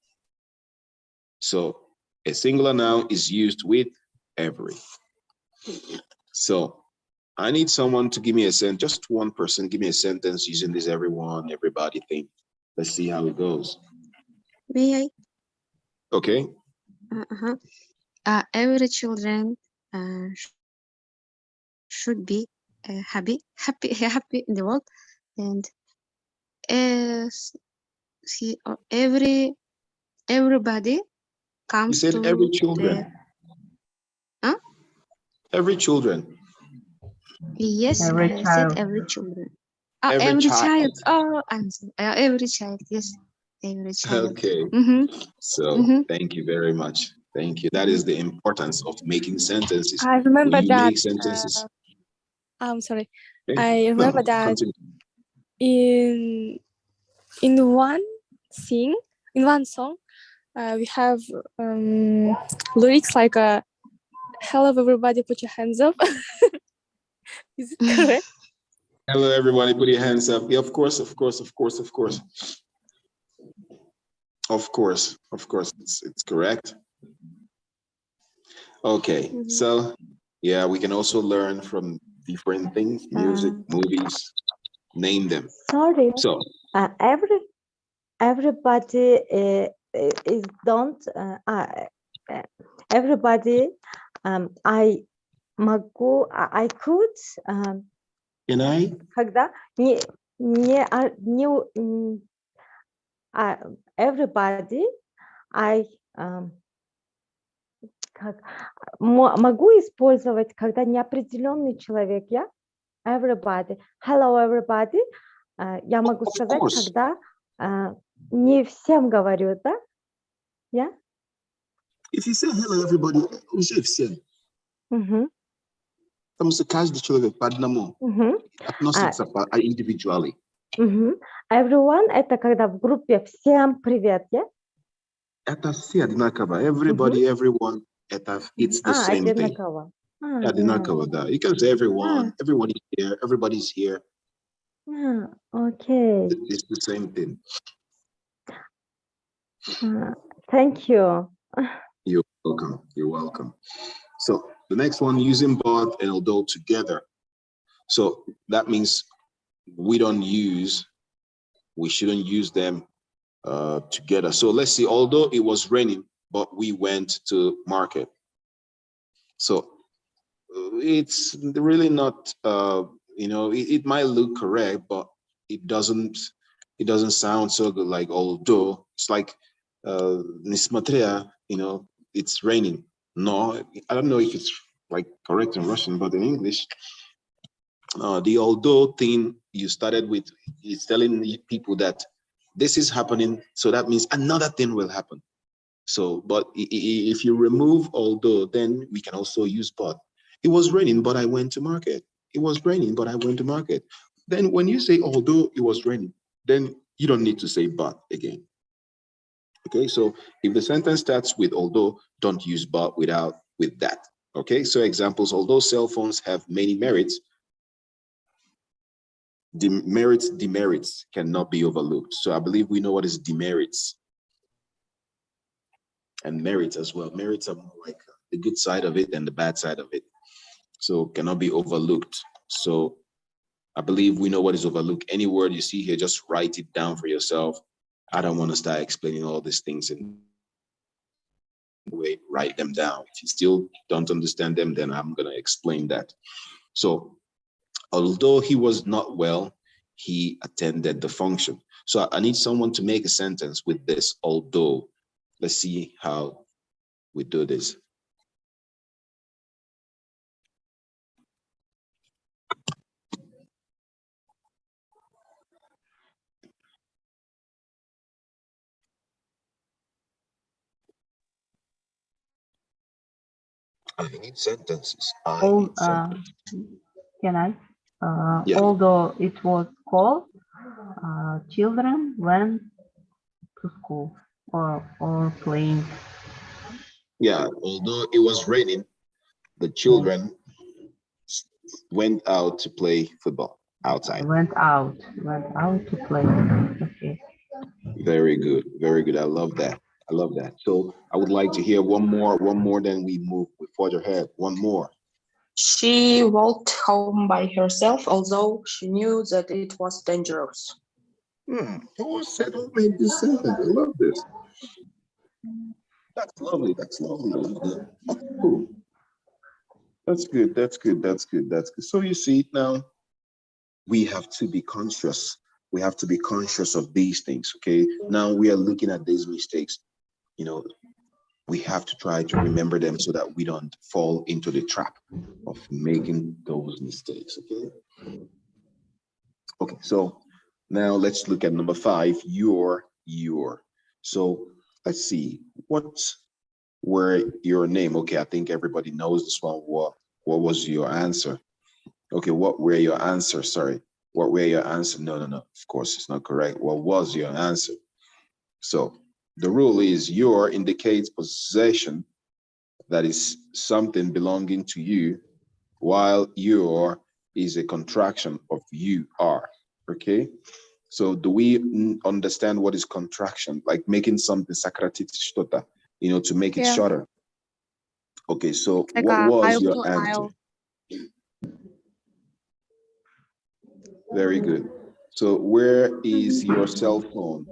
So a singular noun is used with every. So I need someone to give me a sentence, just one person, give me a sentence using this everyone, everybody thing. Let's see how it goes. May I? Okay. Every children should be happy in the world, and everybody comes You said to every children. Huh? Every children. Yes, Every I child. said every children. Every child. Oh, I'm sorry. Every child. Yes, every child. Okay. So thank you very much. Thank you. That is the importance of making sentences. I remember When you that. make sentences. I'm sorry. Okay. I remember No, that continue. in one song, we have lyrics like "Hello, everybody, put your hands up." Is it correct? Hello, everybody. Put your hands up. Yeah, of course, of course, of course, of course. Of course, of course, it's correct. Okay, so yeah, we can also learn from different things, music, movies, name them. Sorry. So Everybody is don't everybody I could can I? когда everybody могу использовать, когда неопределенный человек, я everybody, hello everybody, я могу сказать, когда не всем говорю, да? Yeah? If you say hello everybody, уже всем. Потому что каждый человек по одному относится individually. Everyone это когда в группе всем привет, yeah? Это все одинаково. Everybody, everyone, it's the same thing. Одинаково, да. You can say everyone, everyone is here, everybody's here. Okay. It's the same thing. Thank you. You're welcome. You're welcome. So the next one, using but and although together. So that means we shouldn't use them together. So let's see, although it was raining, but we went to market. So it's really not, it might look correct, but it doesn't sound so good. Like although, it's like nismatria, it's raining. No, I don't know if it's like correct in Russian, but in English, the although thing you started with is telling people that this is happening, so that means another thing will happen. So, but if you remove although, then we can also use but. It was raining, but I went to market. It was raining, but I went to market. Then when you say although it was raining, then you don't need to say but again. Okay, so if the sentence starts with although, don't use but with that. Okay, so examples, although cell phones have many merits, demerits cannot be overlooked. So I believe we know what is demerits and merits as well. Merits are more like the good side of it and the bad side of it. So cannot be overlooked. So I believe we know what is overlooked. Any word you see here, just write it down for yourself. I don't want to start explaining all these things in a way, write them down. If you still don't understand them, then I'm going to explain that. So although he was not well, he attended the function. So I need someone to make a sentence with this, although. Let's see how we do this. I need sentences. Can I? Yeah. Although it was cold, children went to school or playing. Yeah, although it was raining, the children went out to play football outside. Went out to play. Okay. Very good, very good. I love that. I love that. So I would like to hear one more, then we move forward ahead. One more. She walked home by herself, although she knew that it was dangerous. Who made this sentence? I love this. That's lovely. That's lovely. Cool. That's good. That's good. That's good. That's good. So you see, now we have to be conscious. We have to be conscious of these things. Okay. Now we are looking at these mistakes. You know, we have to try to remember them so that we don't fall into the trap of making those mistakes. Okay. Okay. So now let's look at number 5. Your. So let's see. What were your name? Okay, I think everybody knows this one. What was your answer? Okay, what were your answer? Sorry, what were your answer? No. Of course, it's not correct. What was your answer? So the rule is your indicates possession, that is something belonging to you, while your is a contraction of you are. Okay. So do we understand what is contraction? Like making something sakratiti, you know, to make it shorter. Okay, so Like what was to your answer? Very good. So where is your cell phone?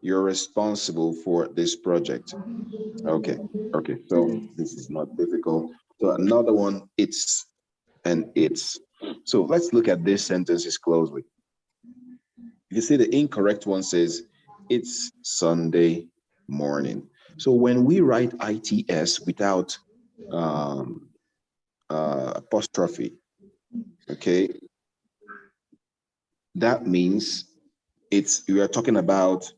You're responsible for this project. Okay, so this is not difficult. So another one, it's and it's. So let's look at these sentences closely. You see the incorrect one says, it's Sunday morning. So when we write ITS without apostrophe, okay, that means we are talking about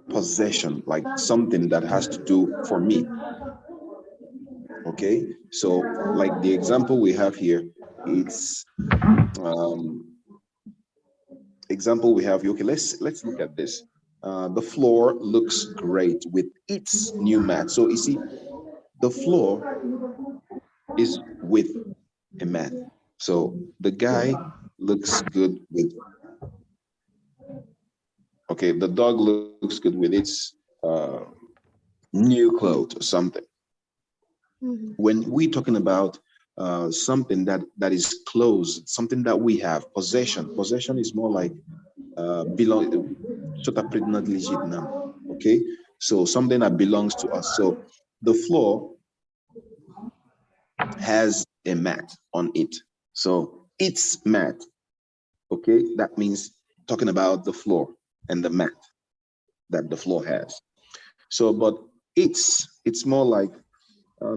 possession, like something that has to do for me. Okay, so like the example we have here, it's example we have. Okay, let's look at this. The floor looks great with its new mat. So you see, the floor is with a mat. So the guy looks good with, okay, the dog looks good with its new clothes or something. When we're talking about something that is close, something that we have, possession is more like belong, okay? So something that belongs to us. So the floor has a mat on it. So it's mat, okay? That means talking about the floor and the mat that the floor has. So, but it's more like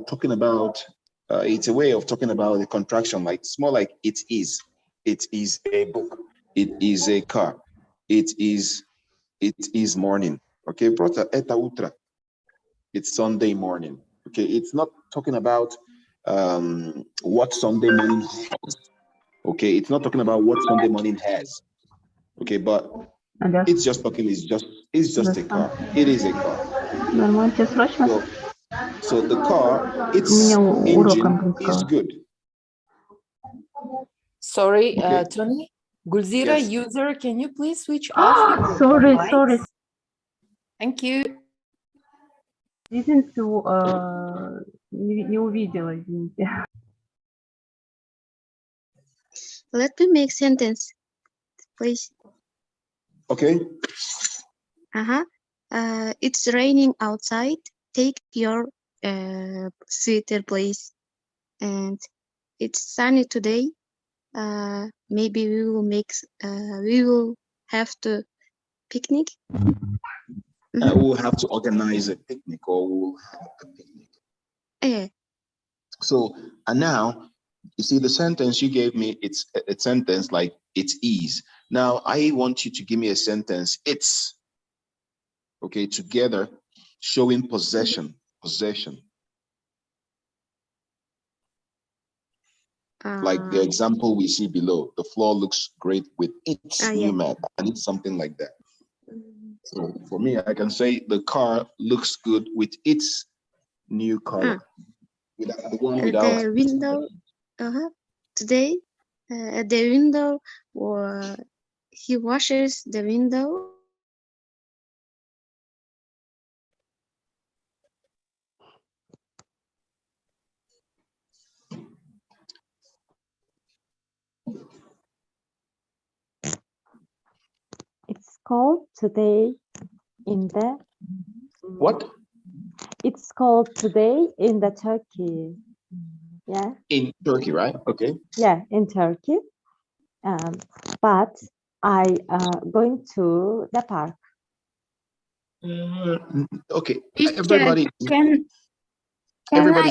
talking about, it's a way of talking about the contraction, like it's more like it is a book, it is a car, it is morning. Okay, brother, eta ultra. It's Sunday morning. Okay, it's not talking about what Sunday morning has. Okay, it's not talking about what Sunday morning has. Okay, but Ada it's just talking is just a car. It is a car. нормально, тебе срочно? So the car, its У меня урок engine английского. is good. Sorry, Okay. Tony. Gulzira, Yes. user, can you please switch off your Sorry, mics? sorry. Thank you. Didn't не увидела, извините. Let me make sentence, please. Okay. It's raining outside. Take your sweater, please. And it's sunny today. Maybe we will have to picnic. We'll have to organize a picnic, or we'll have a picnic. Yeah. So, and now, you see the sentence you gave me, it's a sentence like it is. Now, I want you to give me a sentence, it's, okay, together, showing possession, like the example we see below. The floor looks great with its new mat. I need something like that. So for me, I can say the car looks good with its new color. Without the one without The window. Today, at the window, or he washes the window. It's cold today in the what? It's cold today in the Turkey. Yeah. In Turkey, right? Okay. Yeah, in Turkey. But I going to the park. Okay. Teacher, Everybody's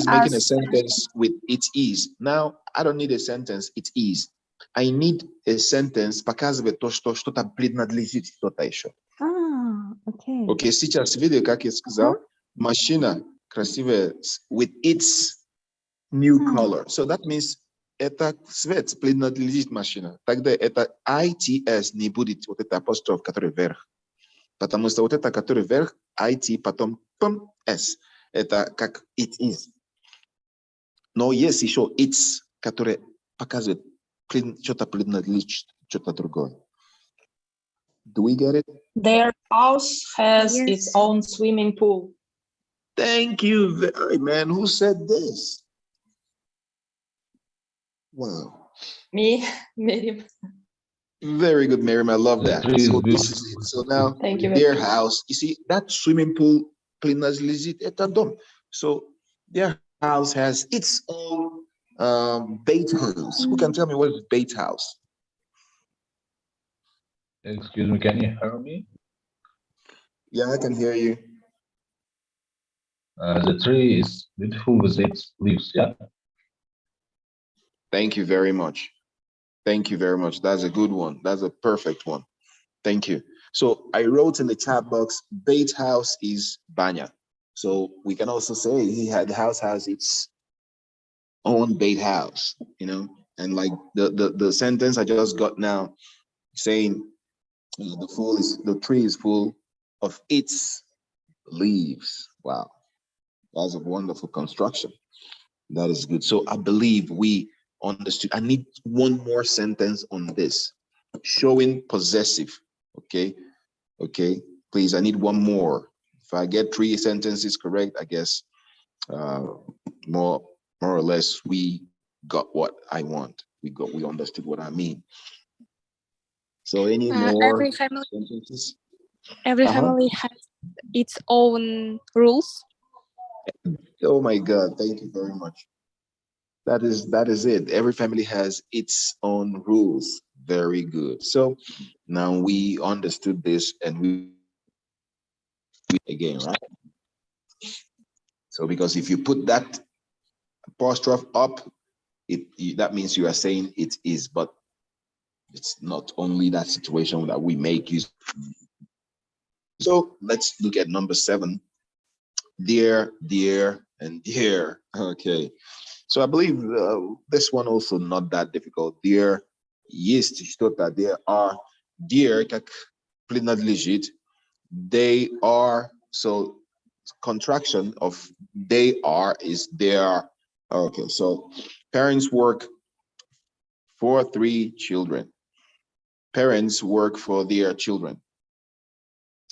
I making a ask? sentence with it is. Now, I don't need a sentence, it is. I need a sentence, показывает то, что что-то принадлежит что-то еще. Okay. Окей, сейчас видите, как я сказал, машина красивая with its new color. So that means это цвет принадлежит машина. Тогда это ITS не будет вот это апостроф, который вверх. Потому что вот это, который вверх, IT, потом S. Это как it is. Но есть еще it's, который показывает что-то принадлежит, что-то другое. Do we get it? Their house has Yes. its own swimming pool. Thank you very man. Who said this? Wow. Me, Miriam. Very good, Miriam. I love that. So this is it. So now Thank you. their house, you see, that swimming pool принадлежит это дом. So their house has its own bait house. Who can tell me what is bait house? Excuse me, can you hear me? Yeah, I can hear you. The tree is beautiful with its leaves, yeah? Thank you very much. Thank you very much. That's a good one. That's a perfect one. Thank you. So I wrote in the chat box, bait house is banya. So we can also say the house has its own bait house, you know, and like the sentence I just got now saying the tree is full of its leaves. Wow, that's a wonderful construction. That is good. So I believe we understood. I need one more sentence on this, showing possessive. Okay, please, I need one more. If I get 3 sentences correct, I guess more or less we got what I want. We understood what I mean. So any more sentences? Every family has its own rules. Oh my God, thank you very much. That is it. Every family has its own rules. Very good. So now we understood this, and we again, right? So because if you put that apostrophe up, that means you are saying it is, but it's not only that situation that we make use. So let's look at number 7. Dear, and dear. Okay. So I believe this one also not that difficult. There есть что-то, there are Dear, как принадлежит, they are, so contraction of they are is they are. Okay, so parents work for 3 children. Parents work for their children.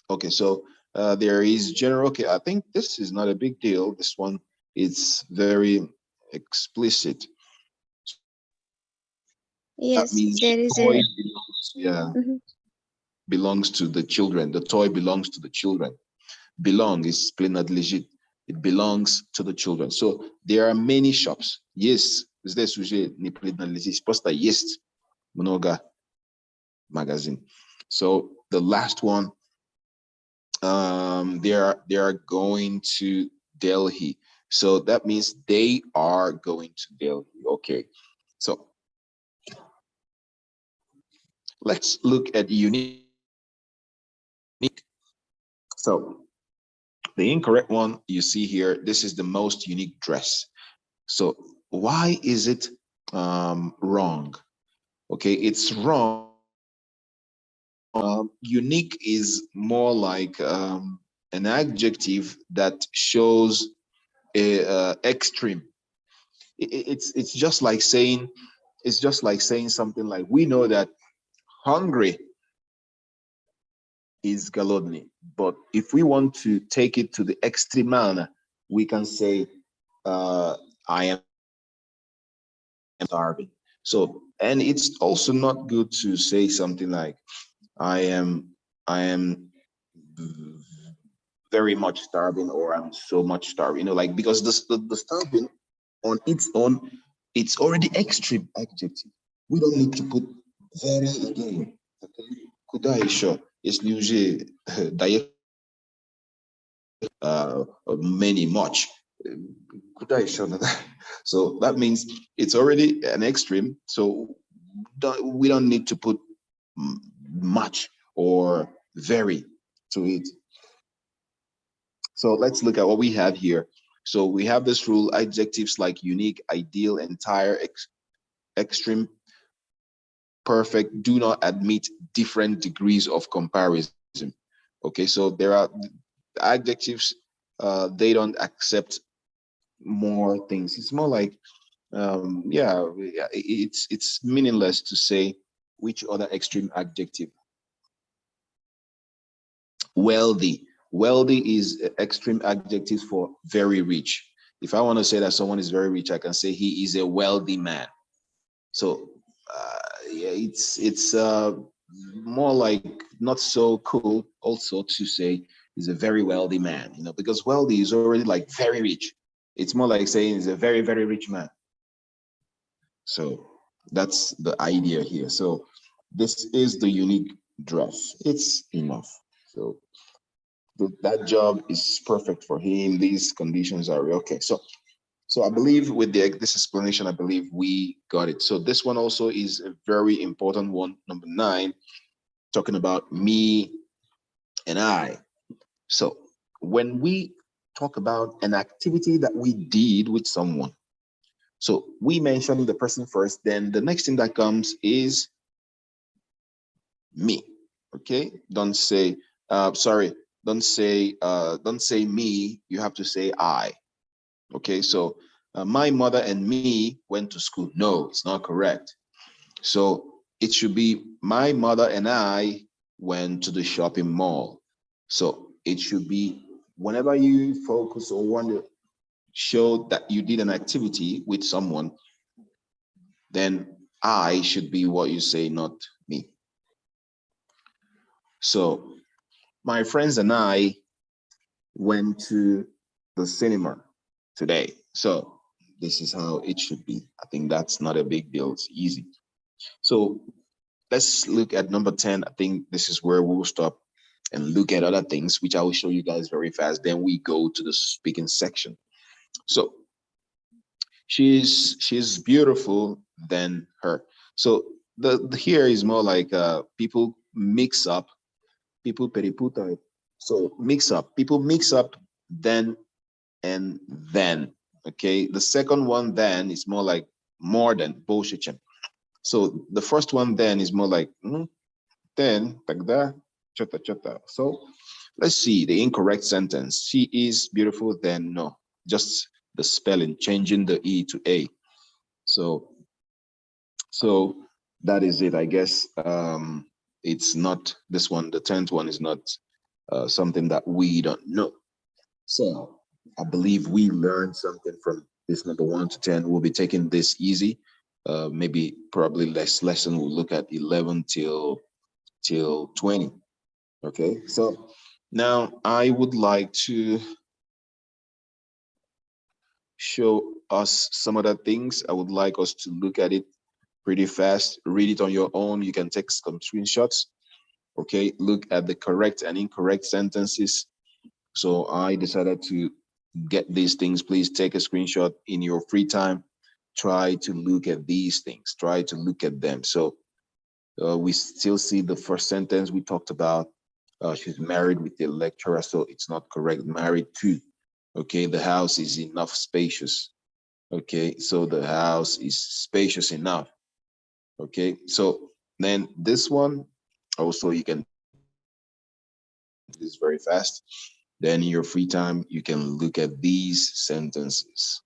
Okay, so there is general, okay, I think this is not a big deal. This one, it's very explicit. That Yes, means there is toy a. belongs, yeah, Mhm. belongs to the children. The toy belongs to the children. Belong is принадлежит. It belongs to the children. So there are many shops. Yes, здесь уже не принадлежит. Просто есть много магазин. So the last one, they are going to Delhi. So that means they are going to Delhi. Okay, so let's look at unique. So the incorrect one you see here, this is the most unique dress. So why is it wrong? Okay, it's wrong. Unique is more like an adjective that shows a extreme. It's just like saying, something like, we know that hungry is голодный, but if we want to take it to the extreme, we can say I am starving. So, and it's also not good to say something like I am very much starving, or I'm so much starving, like, because the starving on its own, it's already extreme adjective. We don't need to put very again. Okay, куда еще, если уже доехать many much, куда еще надо? So that means it's already an extreme, so we don't need to put much or very to it. So let's look at what we have here. So we have this rule: adjectives like unique, ideal, entire, extreme, perfect do not admit different degrees of comparison. Okay, so there are adjectives, they don't accept more things. It's more like, yeah, it's meaningless to say which other extreme adjective. Wealthy. Wealthy is extreme adjective for very rich. If I want to say that someone is very rich, I can say he is a wealthy man. So yeah, it's more like not so cool also to say he's a very wealthy man, because wealthy is already like very rich. It's more like saying he's a very, very rich man. So that's the idea here. So this is the unique dress. It's enough. So that job is perfect for him. These conditions are okay. So I believe with this explanation, I believe we got it. So this one also is a very important one, number 9, talking about me and I. So when we talk about an activity that we did with someone, so we mention the person first, then the next thing that comes is me. Okay, don't say don't say me, you have to say I. Okay, so my mother and me went to school. No, it's not correct. So it should be my mother and I went to the shopping mall. So it should be, whenever you focus or want to show that you did an activity with someone, then I should be what you say, not me. So my friends and I went to the cinema today. So this is how it should be. I think that's not a big deal. It's easy. So let's look at number 10. I think this is where we'll stop and look at other things, which I will show you guys very fast. Then we go to the speaking section. So she's beautiful than her. So the here is more like people mix up, people periputa. So mix up, people mix up then and then. Okay, the second one then is more like more than bullshit. So the first one then is more like then тогда что-то. So let's see the incorrect sentence. She is beautiful, then no. Just the spelling, changing the E to A. So that is it, I guess. It's not this one. The 10th one is not something that we don't know. So I believe we learned something from this number 1 to 10. We'll be taking this easy. Maybe probably less lesson. We'll look at 11 till 20. Okay, so now I would like to show us some other things. I would like us to look at it pretty fast. Read it on your own. You can take some screenshots. Okay, look at the correct and incorrect sentences. So I decided to get these things. Please take a screenshot in your free time. Try to look at these things. Try to look at them. So we still see the first sentence we talked about. She's married with a lecturer, so it's not correct. Married to. Okay, the house is enough spacious. Okay, so the house is spacious enough. Okay, so then this one also you can do this very fast. Then in your free time, you can look at these sentences.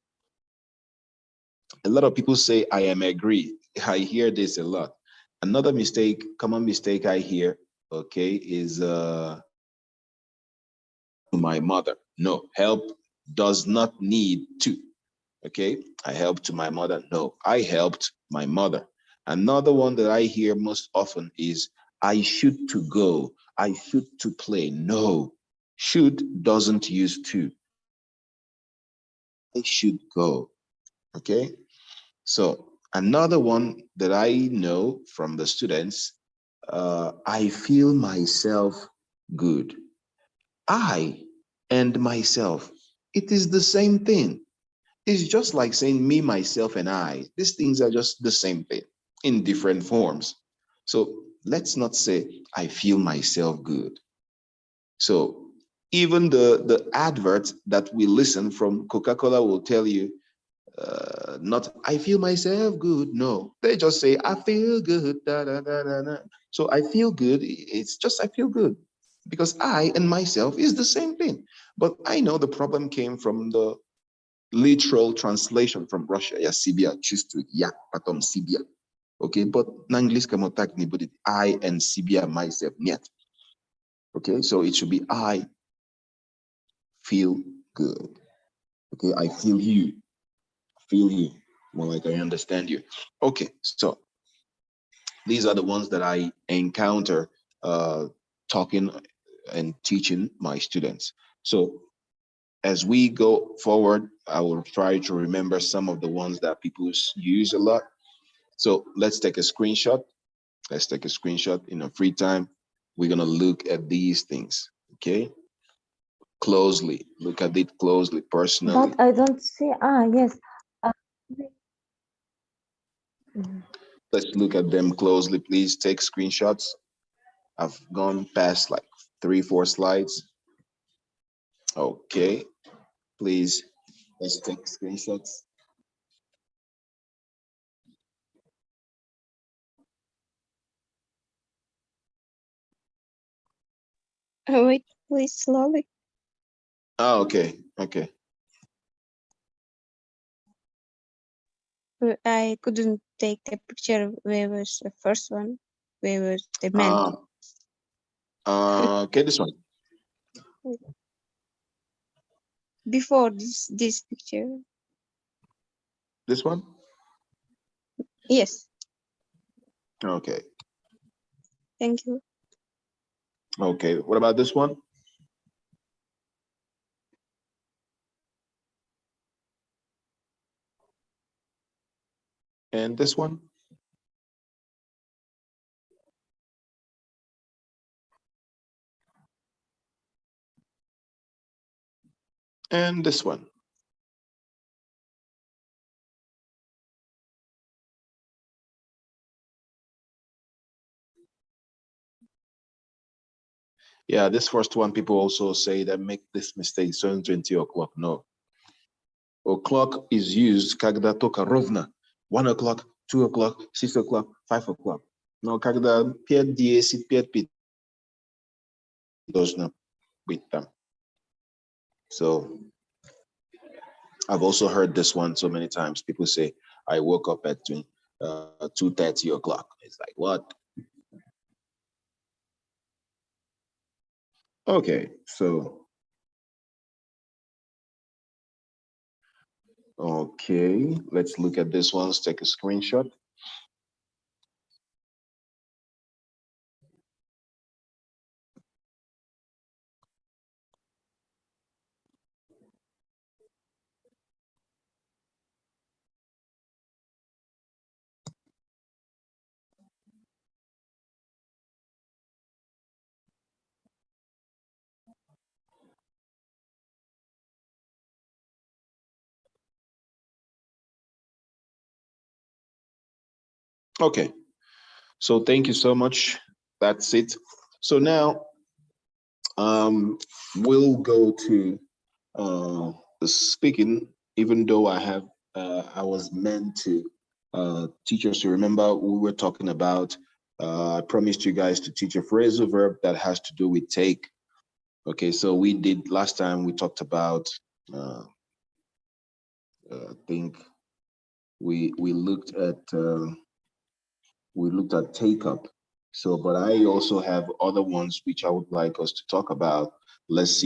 A lot of people say, I am agree. I hear this a lot. Another mistake, common mistake I hear, okay, is my mother. No, help does not need to. Okay, I helped to my mother. No, I helped my mother. Another one that I hear most often is I should to go. I should to play. No, should doesn't use to. I should go. Okay, so another one that I know from the students, I feel myself good. I and myself, it is the same thing. It's just like saying me, myself, and I. These things are just the same thing in different forms. So let's not say I feel myself good. So even the advert that we listen from Coca-Cola will tell you, not I feel myself good. No, they just say I feel good. Da, da, da, da, da. So I feel good. It's just I feel good because I and myself is the same thing. But I know the problem came from the literal translation from Russia. Yeah, Sibia, choose to yeah, patom Sibia. Okay, but Nanglis kamotak ni budit I and Sibia myself yet. Okay, so it should be I feel good. Okay, I feel you. Feel you. More like I understand you. Okay, so these are the ones that I encounter talking and teaching my students. So as we go forward, I will try to remember some of the ones that people use a lot. So let's take a screenshot. Let's take a screenshot in a free time. We're gonna look at these things, okay? Closely, look at it closely, personally. But I don't see, yes. Let's look at them closely, please. Take screenshots. I've gone past like 3-4 slides. Okay, please, let's take screenshots. Wait, please, slowly. Oh, okay, okay. I couldn't take the picture where was the first one, where was the man. Okay, this one. Before this picture. This one? Yes, Okay. thank you. Okay, what about this one? And this one? And this one? Yeah, this first one, people also say that make this mistake, 7:20 o'clock. No. O'clock is used, когда только ровно, 1 o'clock, 2 o'clock, 6 o'clock, 5 o'clock. Но когда 5-10, 5 должно быть там. So I've also heard this one so many times. People say, I woke up at 2:30 o'clock. It's like, what? Okay, so. Okay, let's look at this one. Let's take a screenshot. Okay, so thank you so much. That's it. So now we'll go to the speaking, even though I was meant to teach us to remember we were talking about, I promised you guys to teach a phrasal verb that has to do with take. Okay, so we did last time, we talked about, I think we looked at take up. So, but I also have other ones which I would like us to talk about. Let's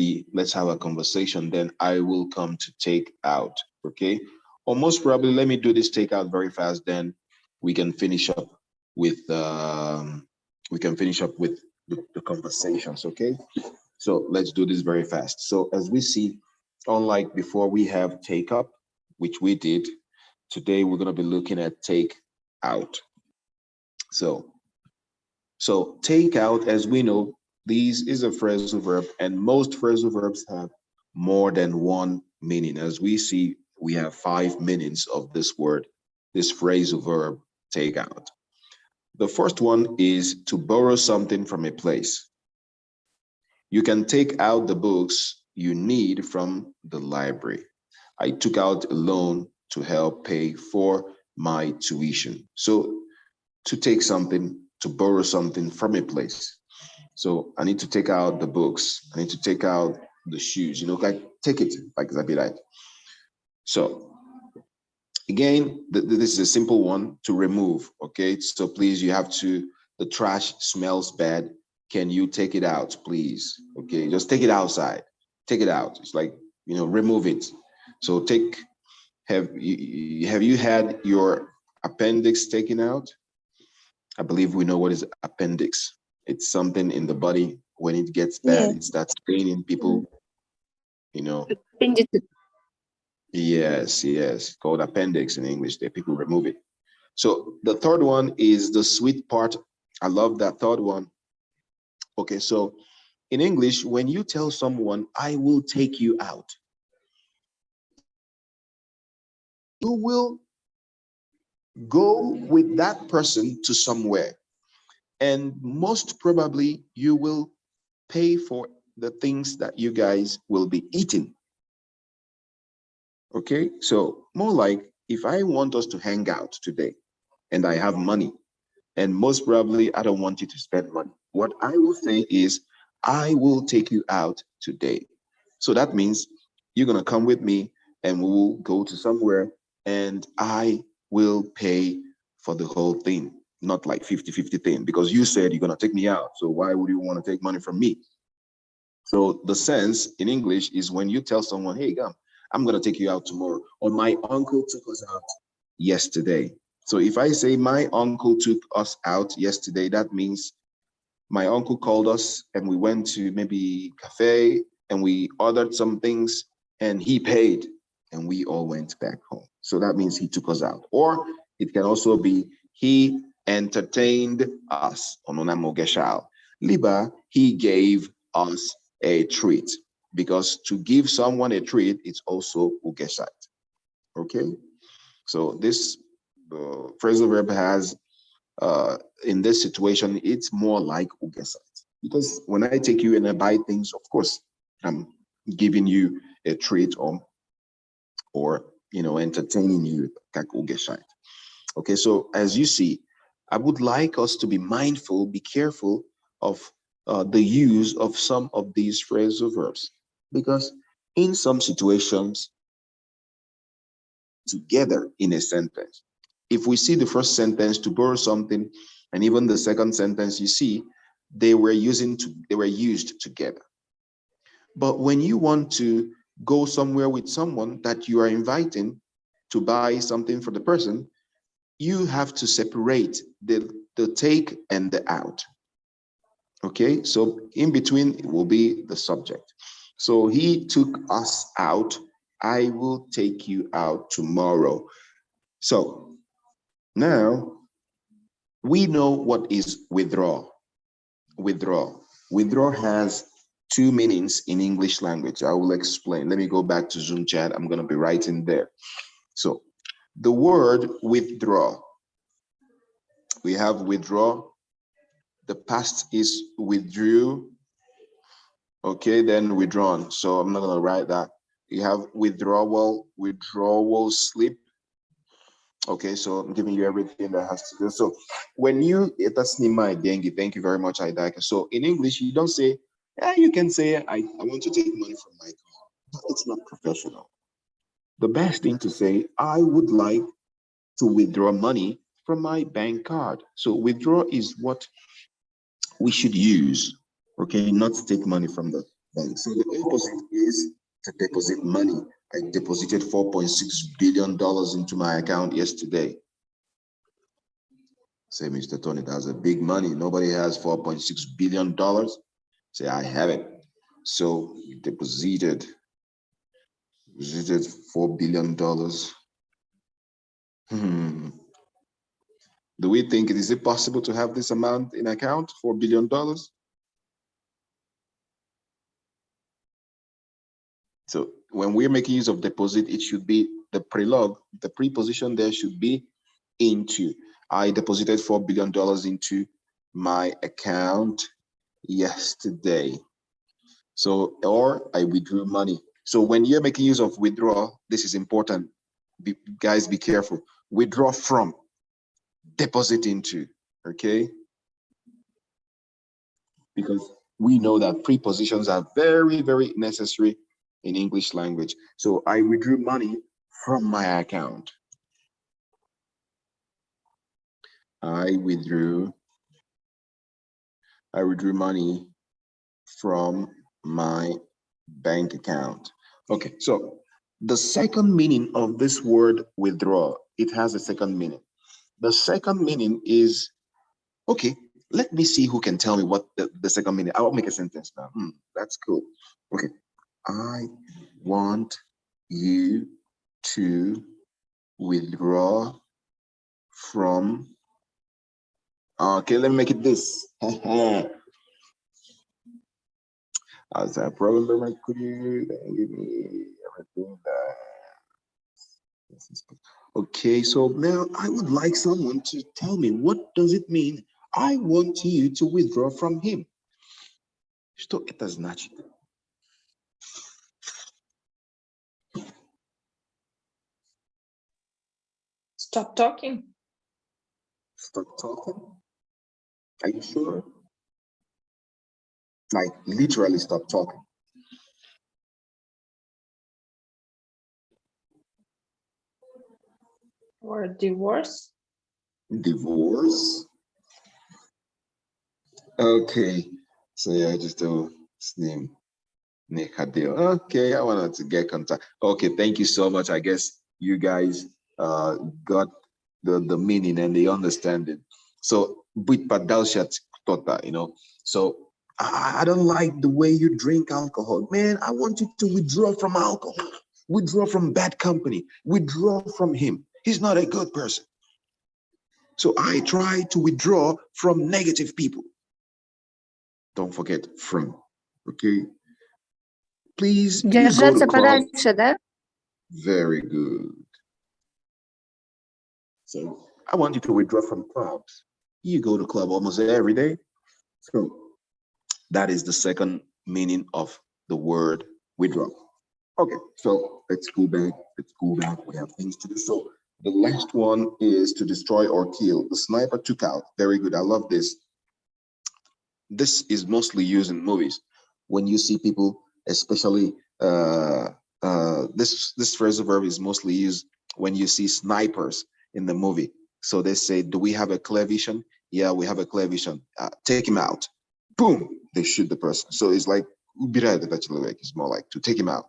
have a conversation. Then I will come to take out. Okay. Or most probably, let me do this take out very fast. Then we can finish up with the conversations. Okay. So let's do this very fast. So as we see, unlike before, we have take up, which we did. Today we're going to be looking at take out. So take out, as we know, this is a phrasal verb, and most phrasal verbs have more than one meaning. As we see, we have 5 meanings of this word, this phrasal verb, take out. The first one is to borrow something from a place. You can take out the books you need from the library. I took out a loan to help pay for my tuition. So to take something, to borrow something from a place. So I need to take out the books. I need to take out the shoes, like take it, like that be right. So again, this is a simple one to remove, okay? So please, you have to, the trash smells bad. Can you take it out, please? Okay, just take it outside, take it out. It's like, remove it. So have you had your appendix taken out? I believe we know what is appendix. It's something in the body when it gets bad, it starts paining people, Appendix. Yes, called appendix in English. That people remove it. So the third one is the sweet part. I love that third one. Okay, so in English, when you tell someone, I will take you out, you will go with that person to somewhere. And most probably you will pay for the things that you guys will be eating. Okay, so more like if I want us to hang out today and I have money, and most probably I don't want you to spend money, what I will say is, I will take you out today. So that means you're going to come with me and we will go to somewhere and I will pay for the whole thing, not like 50-50 thing, because you said you're going to take me out. So why would you want to take money from me? So the sense in English is when you tell someone, hey, come, I'm going to take you out tomorrow, or my uncle took us out yesterday. So if I say my uncle took us out yesterday, that means my uncle called us and we went to maybe cafe and we ordered some things and he paid and we all went back home. So that means he took us out. Or it can also be he entertained us. Liba, he gave us a treat, because to give someone a treat, it's also ugeshat. Okay, so this phrasal verb has, in this situation, it's more like ugesat, because when I take you and I buy things, of course, I'm giving you a treat or entertaining you, kak ugesat. Okay, so as you see, I would like us to be mindful, be careful of the use of some of these phrasal verbs, because in some situations, together in a sentence, if we see the first sentence to borrow something, and even the second sentence, you see they were used together. But when you want to go somewhere with someone that you are inviting to buy something for the person, you have to separate the take and the out. Okay, so in between it will be the subject. So he took us out. I will take you out tomorrow. So now we know what is withdraw. Withdraw has two meanings in English language. I will explain. Let me go back to Zoom chat. I'm going to be writing there. So the word withdraw, we have withdraw. The past is withdrew. Okay, then withdrawn. So I'm not going to write that. You have withdrawal slip. Okay, so I'm giving you everything that has to do. So when you, that's Nima Dengi, thank you very much, Aidaka. So in English, you don't say, yeah, you can say, I want to take money from my car. It's not professional. The best thing to say, I would like to withdraw money from my bank card. So withdraw is what we should use, okay, not to take money from the bank. So the opposite is to deposit money. I deposited $4.6 billion into my account yesterday. Say, Mr. Tony, that's a big money. Nobody has $4.6 billion. Say, I have it. So we deposited $4 billion. Do we think is it possible to have this amount in account, $4 billion? So when we're making use of deposit, it should be the prelogue, the preposition there should be into. I deposited $4 billion into my account yesterday. So, or I withdrew money. So when you're making use of withdraw, this is important. Guys, be careful. Withdraw from, deposit into, okay? Because we know that prepositions are very, very necessary in English language. So I withdrew money from my account. I withdrew money from my bank account. Okay, so the second meaning of this word withdraw, it has a second meaning. The second meaning is, okay, let me see who can tell me what the second meaning. I'll make a sentence now. That's cool. Okay, I want you to withdraw from, okay, let me make it this. As I probably could give me everything that. Okay, so now I would like someone to tell me, what does it mean? I want you to withdraw from him. Что это значит? Stop talking. Stop talking? Are you sure? Like literally stop talking. Or divorce. Divorce? Okay, so yeah, just his name, Nick Hadil. Okay, I wanted to get contact. Okay, thank you so much. I guess you guys got the meaning and the understanding. So, you know, so I don't like the way you drink alcohol. Man, I want you to withdraw from alcohol, withdraw from bad company, withdraw from him. He's not a good person. So I try to withdraw from negative people. Don't forget from, okay? Please, Держаться подальше, да? Very good. So I want you to withdraw from clubs. You go to club almost every day. So that is the second meaning of the word withdraw. Okay, so let's go back. We have things to do. So The last one is to destroy or kill. The sniper took out. Very good. I love this. This is mostly used in movies. When you see people, especially this phrasal verb is mostly used when you see snipers in the movie. So they say, do we have a clear vision? Yeah, we have a clear vision. Take him out. Boom, they shoot the person. So it's like, it's more like to take him out.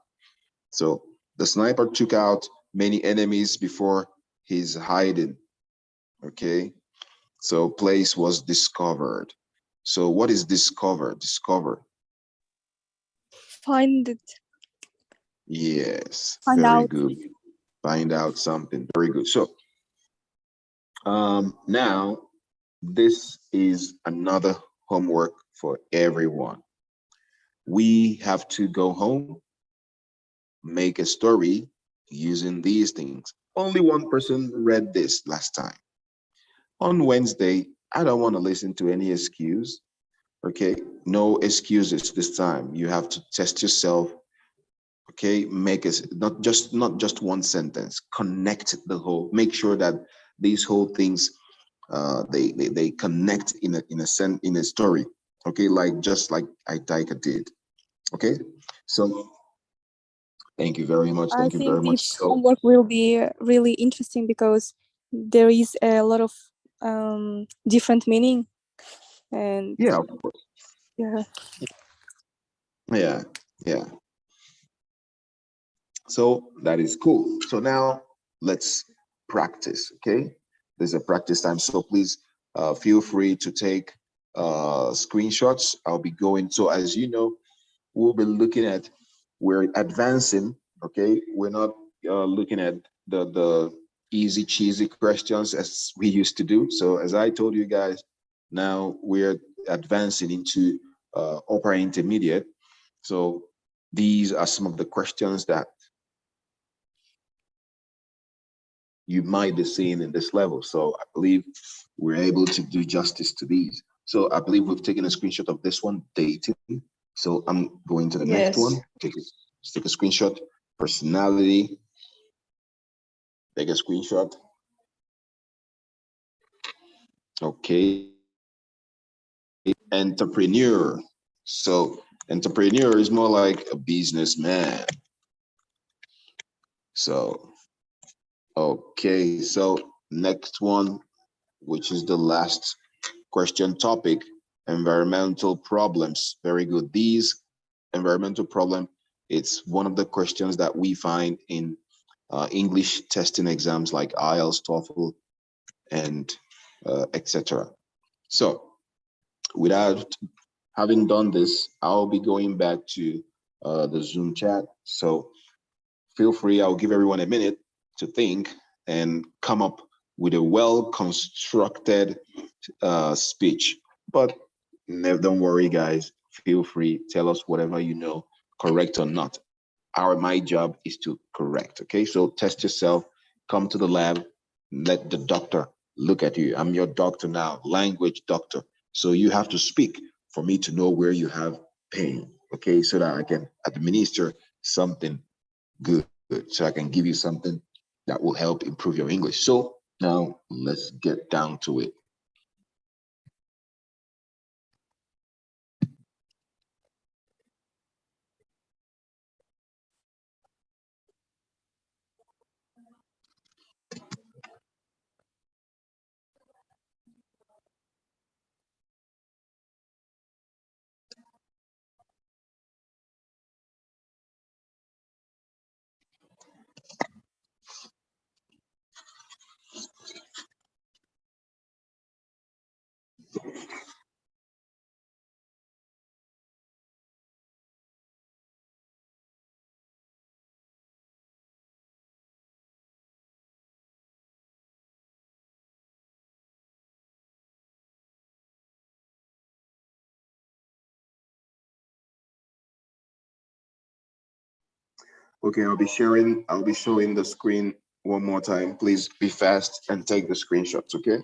So the sniper took out many enemies before his hiding. Okay, so place was discovered. So what is discover? Discover. Find it. Yes, Find very out. good. Find out something. Very good. So now this is another homework for everyone. We have to go home, make a story using these things. Only one person read this last time. On Wednesday, I don't want to listen to any excuse. Okay, no excuses this time. You have to test yourself. Okay, make it not just one sentence. Connect the whole. Make sure that these whole things they connect in a story. Okay, just like Itaika did. Okay, so thank you very much. I Thank you think very much. this So, homework will be really interesting because there is a lot of different meaning, and yeah, of course. Yeah. So that is cool. So now let's practice. Okay, there's a practice time. So please feel free to take screenshots. I'll be going. So as you know, we'll be looking at, we're advancing. Okay, we're not looking at the easy cheesy questions as we used to do. So as I told you guys, now we're advancing into upper intermediate. So these are some of the questions that you might be seeing in this level. So I believe we're able to do justice to these. So I believe we've taken a screenshot of this one, dating. So I'm going to the next one. Take a screenshot. Personality. Take a screenshot. Okay. Entrepreneur. So entrepreneur is more like a businessman. So, okay. So next one, which is the last question topic, environmental problems. Very good. These environmental problem, it's one of the questions that we find in English testing exams like IELTS, TOEFL, and etc. So without having done this, I'll be going back to the Zoom chat. So feel free, I'll give everyone a minute to think and come up with a well-constructed speech. But don't worry, guys. Feel free, tell us whatever you know, correct or not. My job is to correct, okay? So test yourself, come to the lab, let the doctor look at you. I'm your doctor now, language doctor. So you have to speak for me to know where you have pain, okay? So that I can administer something good, so I can give you something that will help improve your English. So now let's get down to it. Okay, I'll be showing the screen one more time. Please be fast and take the screenshots, okay?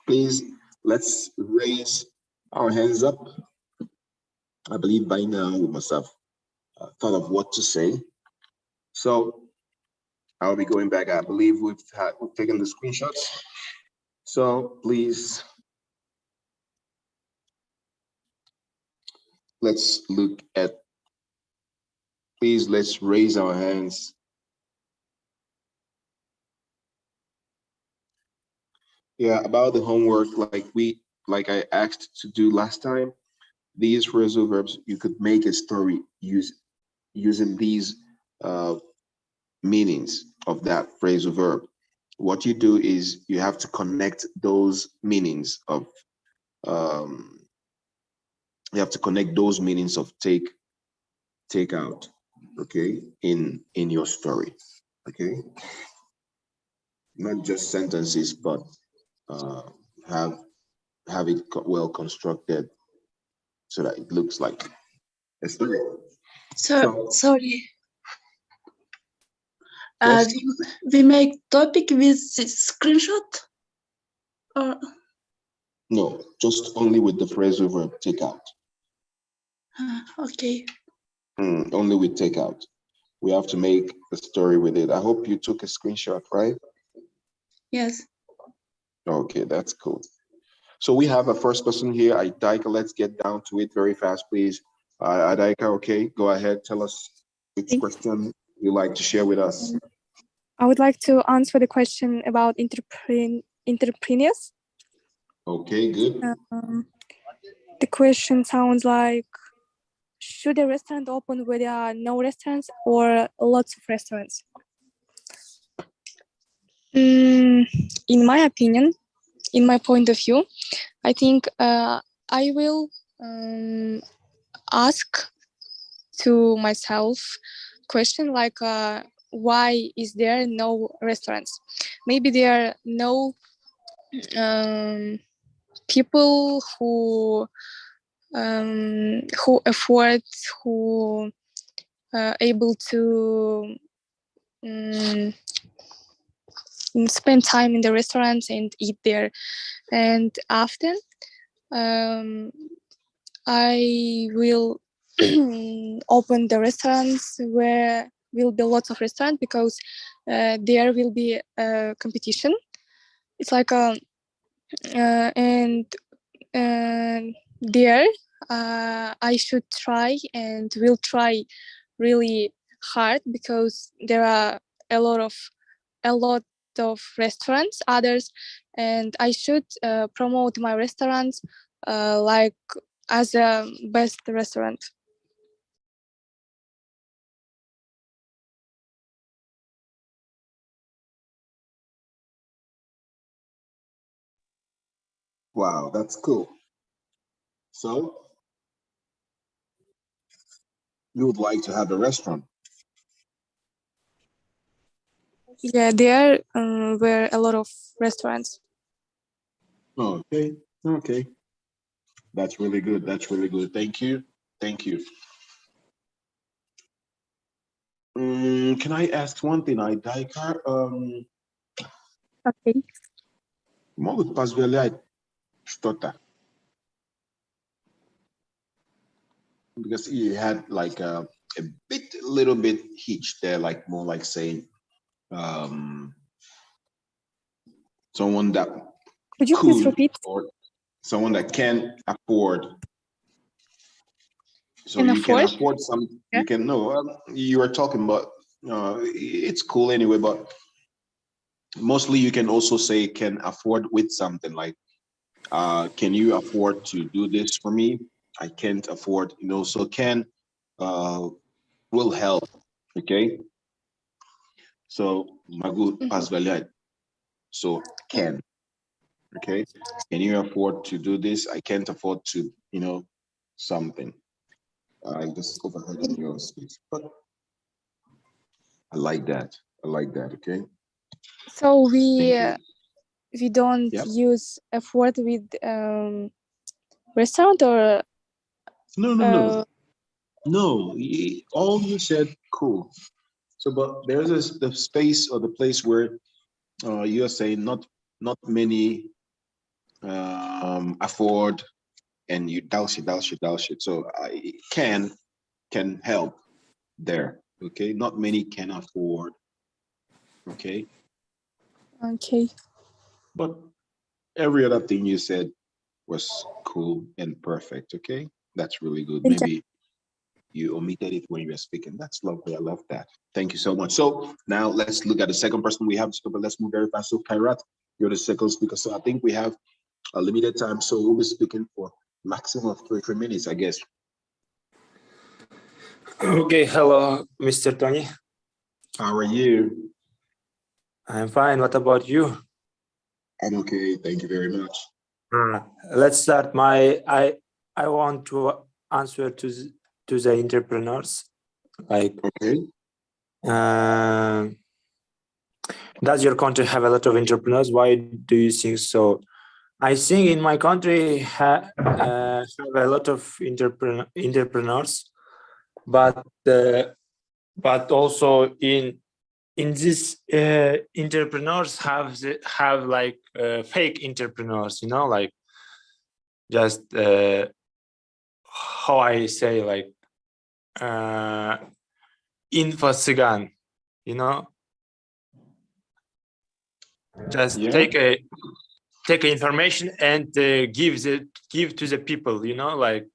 Please, let's raise our hands up. I believe by now we must have thought of what to say. So I'll be going back. I believe we've taken the screenshots. So please, let's look at, please, let's raise our hands. Yeah, about the homework, like I asked to do last time, these phrasal verbs, you could make a story using these meanings of that phrasal verb. What you do is you have to connect those meanings of you have to connect those meanings of take out, okay, in your story, okay, not just sentences, but have it well constructed so that it looks like a story. So, sorry. Yes. We make topic with screenshot? Or No, just only with the phrasal verb take out. okay. Only with take out. We have to make a story with it. I hope you took a screenshot, right? Yes. Okay, that's cool. So we have a first person here, Adaika. Let's get down to it very fast, please. Adaika, okay, go ahead. Tell us which question you'd like to share with us. I would like to answer the question about entrepreneurs. Okay, good. The question sounds like, should a restaurant open where there are no restaurants or lots of restaurants? In my opinion, in my point of view, I think I will ask to myself question like, why is there no restaurants? Maybe there are no people who afford, who able to spend time in the restaurants and eat there. And often I will open the restaurants where will be lots of restaurants, because there will be a competition. It's like and there I should try and will try really hard, because there are a lot of restaurants, others, and I should promote my restaurants like as a best restaurant. Wow, that's cool. So you would like to have a restaurant? Yeah, there were a lot of restaurants. Okay, okay. That's really good. That's really good. Thank you. Thank you. Can I ask one thing, Adaika? Okay. Могут позволять что-то? Because you had like a little bit hitch there, like more like saying someone that Could you please repeat? or someone that can afford. So Can you afford? can afford some. Yeah. You can know. You are talking about. It's cool anyway, but mostly you can also say can afford with something like, can you afford to do this for me? I can't afford. So can will help. Okay. So могу позволять. So can. Okay. Can you afford to do this? I can't afford to, you know, something. I just overheard your speech, but I like that. I like that. Okay. So we don't Yep. use F word with restaurant or No. All you said, cool. So, but there's the space or the place where you are saying not many afford, and you douse it. So I can help there. Okay, not many can afford. Okay. Okay. But every other thing you said was cool and perfect. Okay, that's really good. Thank you. Maybe you omitted it when you were speaking. That's lovely. I love that. Thank you so much. So now let's look at the second person we have. But let's move very fast. So Kairat, you're the second speaker. So I think we have a limited time. So we'll be speaking for maximum of 3 minutes, I guess. Okay, hello, Mr. Tony. How are you? I'm fine. What about you? I'm okay. Thank you very much. Let's start. I want to answer to the entrepreneurs. Like, okay. Does your country have a lot of entrepreneurs? Why do you think so? I think in my country have a lot of entrepreneurs, but also in this entrepreneurs have like fake entrepreneurs, you know, like just how I say, like info cigan, you know, just take information and give to the people, you know, like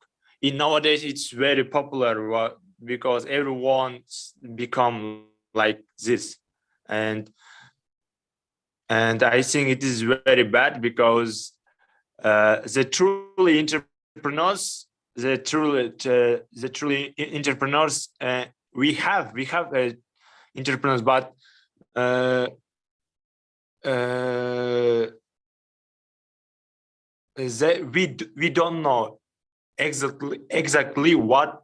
in nowadays it's very popular because everyone's become like this, and I think it is very bad because the truly entrepreneurs, we have entrepreneurs, but we don't know exactly what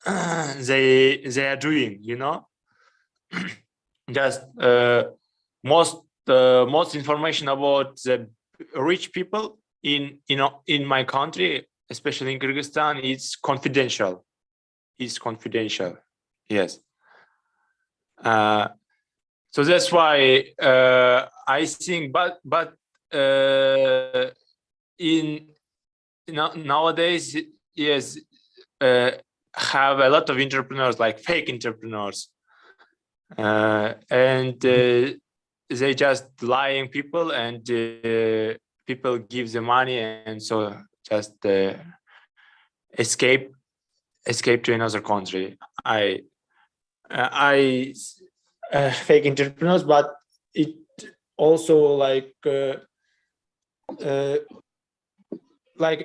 they are doing, you know. Just most information about the rich people in my country, especially in Kyrgyzstan, it's confidential. Yes. So that's why I think, but nowadays, yes, have a lot of entrepreneurs, like fake entrepreneurs, and they just lying people, and people give the money, and so just escape to another country. I fake entrepreneurs, but it also like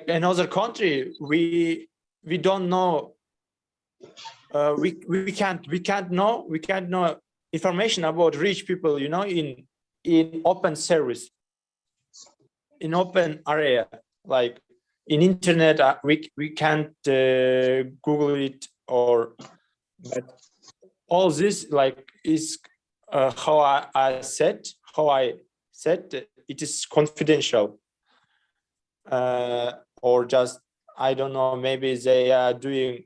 another country, we don't know. We can't know information about rich people, you know, in open service, in open area, like in internet. We can't Google it, or but all this like is how I said it is confidential, or just I don't know, maybe they are doing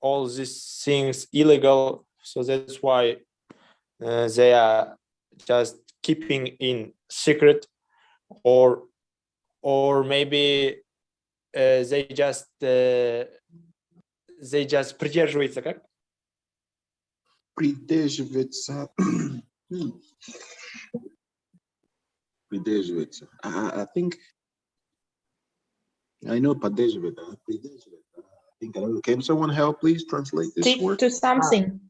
all these things illegal, so that's why they are just keeping in secret, or maybe they just придерживаются, как? Придерживаться. Придерживаться. I think I know поддерживаться. I think I don't know. Can someone help, please translate this word? Stick to something.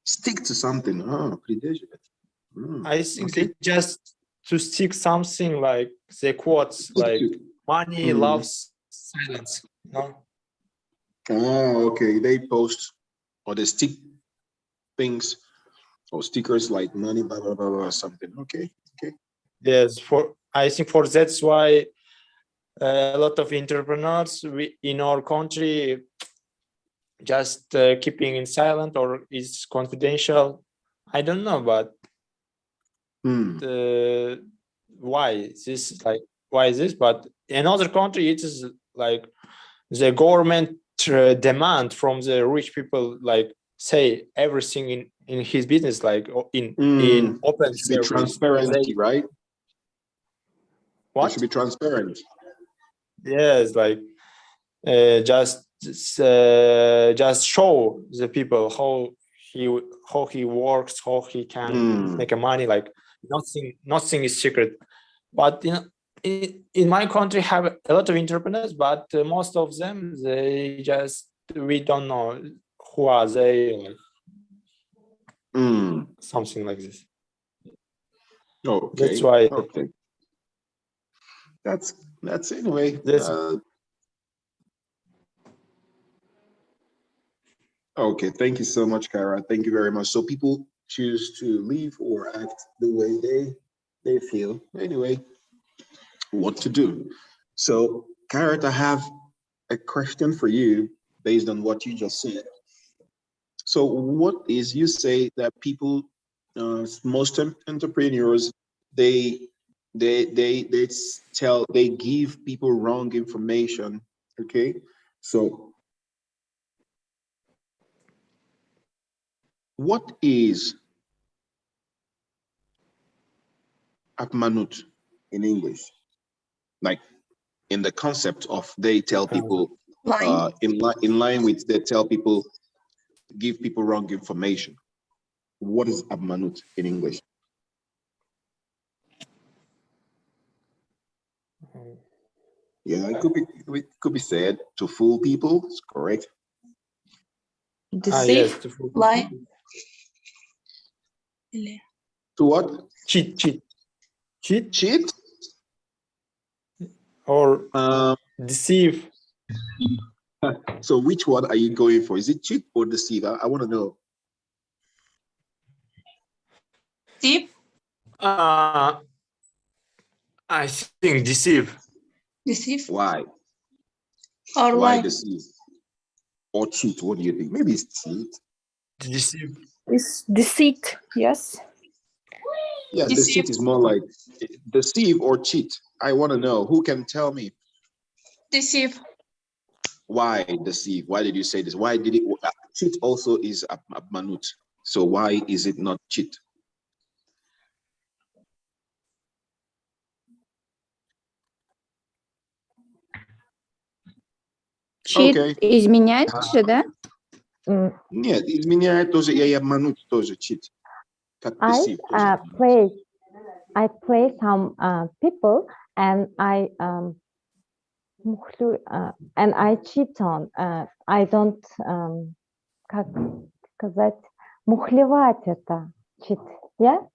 Stick to something. Придерживаться. I think they just to stick something, like the quotes, like money loves silence. No. Oh, okay. They post or they stick things or stickers like money, blah blah blah, blah something. Okay, okay. Yes, I think that's why a lot of entrepreneurs in our country just keeping in silent or is confidential. I don't know, but why is this like? Why is this? But in other country, it is like the government demand from the rich people, like say everything in his business, like in open It should be transparency, right? What? It should be transparent. Yes, like just show the people how he works, how he can make a money. Like nothing is secret. But in my country, have a lot of entrepreneurs, but most of them we don't know who are they. Something like this. Okay. That's why. Okay. That's anyway. Okay, thank you so much, Kyra. Thank you very much. So people choose to leave or act the way they feel. Anyway, what to do? So, Kyra, I have a question for you based on what you just said. So, what is you say that people, most entrepreneurs, they give people wrong information. Okay, so what is abmanut in English? Like in the concept of they tell people in line with they tell people, give people wrong information. What is abmanut in English? Yeah, it could be said to fool people. It's correct. Deceive, yes, to fool lie. To what? Cheat. Or deceive. So which one are you going for? Is it cheat or deceive? I want to know. Deceive. I think deceive. Deceive. Why? Or why lie. Deceive? Or cheat? What do you think? Maybe it's cheat. Deceive. It's deceit, yes. Yeah, deceit is more like deceive or cheat. I want to know. Who can tell me? Deceive. Why deceive? Why did you say this? Why did it? Cheat also is abmanut. So why is it not cheat? Cheat изменять же, да? Нет, изменяет тоже и обмануть тоже cheat. Как deceive тоже. I play some people and I cheat on. I don't как сказать мухлевать это cheat, yeah?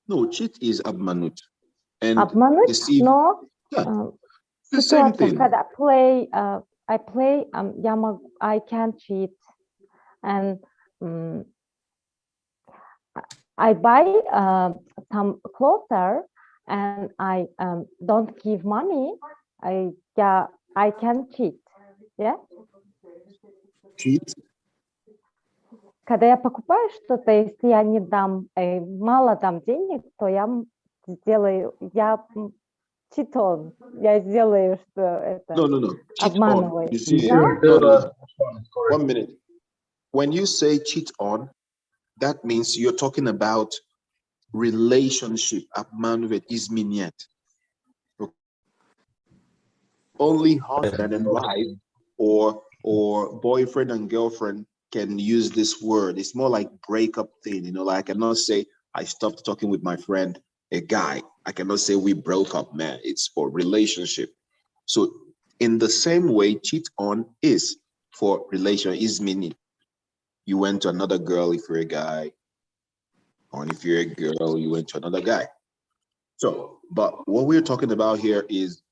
No, cheat is обмануть. And обмануть, deceive, но the same thing. Когда I play, I can cheat, and I buy some clothes and I don't give money. I can cheat, yeah? Cheat? Когда я покупаю что-то, если я не дам, мало дам денег, то я читон, я сделаю, что это обманываю. No. 1 minute. When you say cheat on, that means you're talking about relationship. Обманывать, изменять. Only husband and wife or boyfriend and girlfriend can use this word. It's more like breakup thing, you know, like I cannot say I stopped talking with my friend, a guy. I cannot say we broke up, man. It's for relationship. So in the same way, cheat on is for relation, is meaning you went to another girl if you're a guy, or if you're a girl, you went to another guy. So, but what we're talking about here is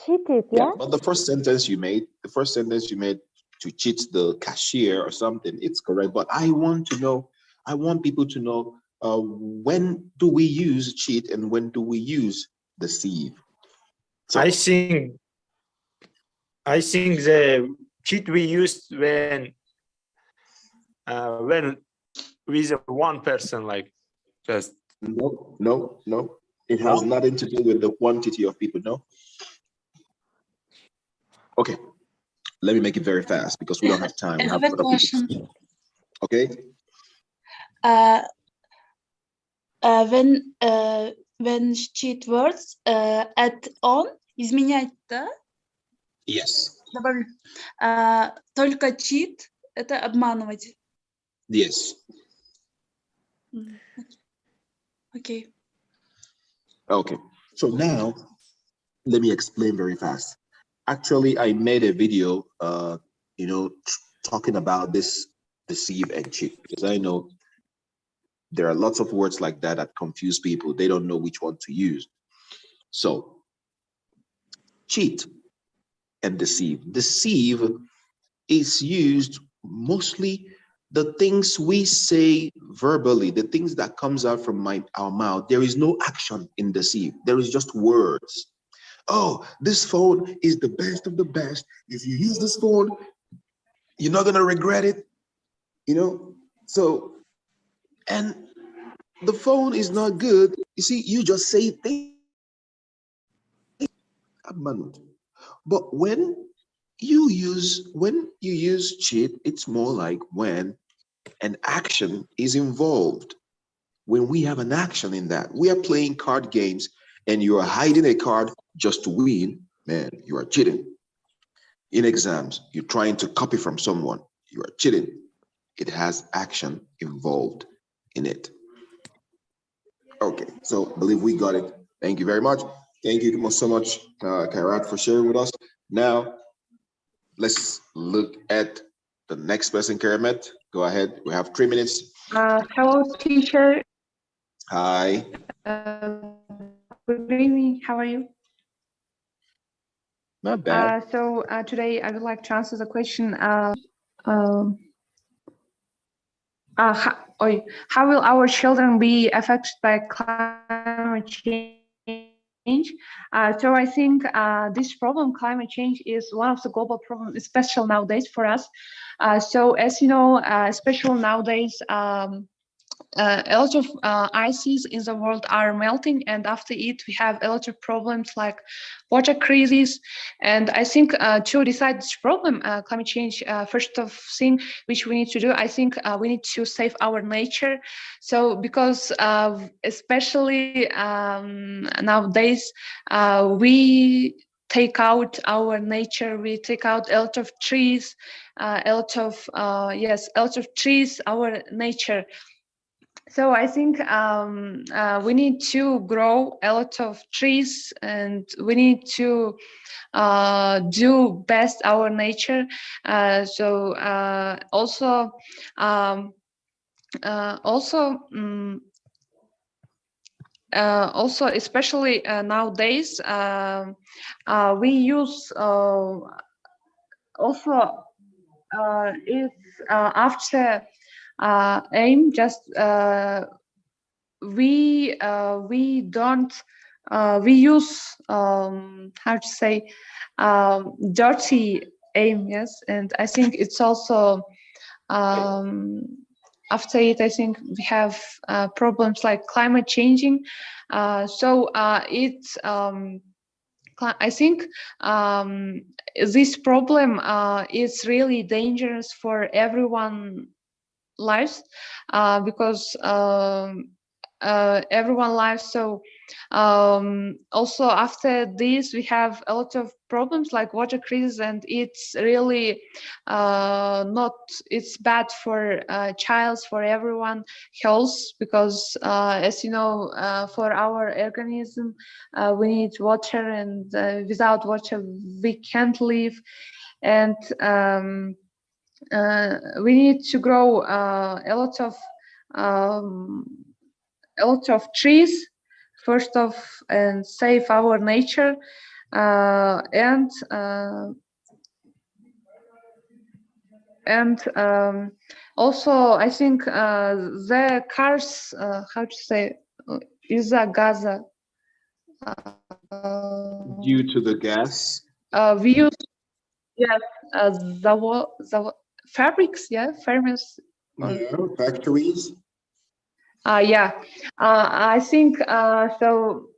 cheated, yeah? But the first sentence you made, the first sentence you made, to cheat the cashier or something, it's correct. But I want to know, I want people to know, when do we use cheat and when do we use deceive? So, I think the cheat we used when with one person, like just no. It has nothing to do with the quantity of people, no? Okay, let me make it very fast because we don't have time. I have a question. Okay. When cheat words add on, изменять, да? Yes. Добавлю. Только cheat — это обманывать. Yes. Okay. Okay. So now, let me explain very fast. Actually, I made a video, talking about this deceive and cheat, because I know there are lots of words like that that confuse people. They don't know which one to use. So, cheat and deceive. Deceive is used mostly the things we say verbally, the things that comes out from our mouth. There is no action in deceive. There is just words. Oh, this phone is the best of the best. If you use this phone, you're not gonna regret it, So, and the phone is not good. You see, you just say things. But when you use cheat, it's more like when an action is involved. When we have an action in that, we are playing card games and you are hiding a card just to win, man, you are cheating. In exams, you're trying to copy from someone, you are cheating. It has action involved in it. Okay, so I believe we got it. Thank you very much. Thank you so much, Kairat, for sharing with us. Now, let's look at the next person, Karamet. Go ahead. We have 3 minutes. Hello, teacher. Hi. Good evening. How are you? Not bad. So today I would like to answer the question. How will our children be affected by climate change? So I think this problem, climate change, is one of the global problems, especially nowadays for us. So as you know, especially nowadays, a lot of ices in the world are melting, and after it we have a lot of problems like water crisis. And I think to decide this problem, climate change, first of thing which we need to do, I think we need to save our nature. So because especially nowadays we take out our nature, we take out a lot of trees, a lot of trees, our nature. So I think we need to grow a lot of trees, and we need to do best our nature. Also, especially nowadays, we use after aim, just we don't we use how to say dirty aim, yes. And I think it's also after it, I think we have problems like climate changing. I think this problem is really dangerous for everyone lives, because everyone lives. So also after this we have a lot of problems like water crisis, and it's really it's bad for child, for everyone health, because as you know, for our organism we need water, and without water we can't live. And we need to grow a lot of trees first of, and save our nature. And And also, I think the cars, how to say, из-за газа. Due to the gas. We use, yes, fabrics, yeah, farmers. Yeah, factories. Yeah, I think so.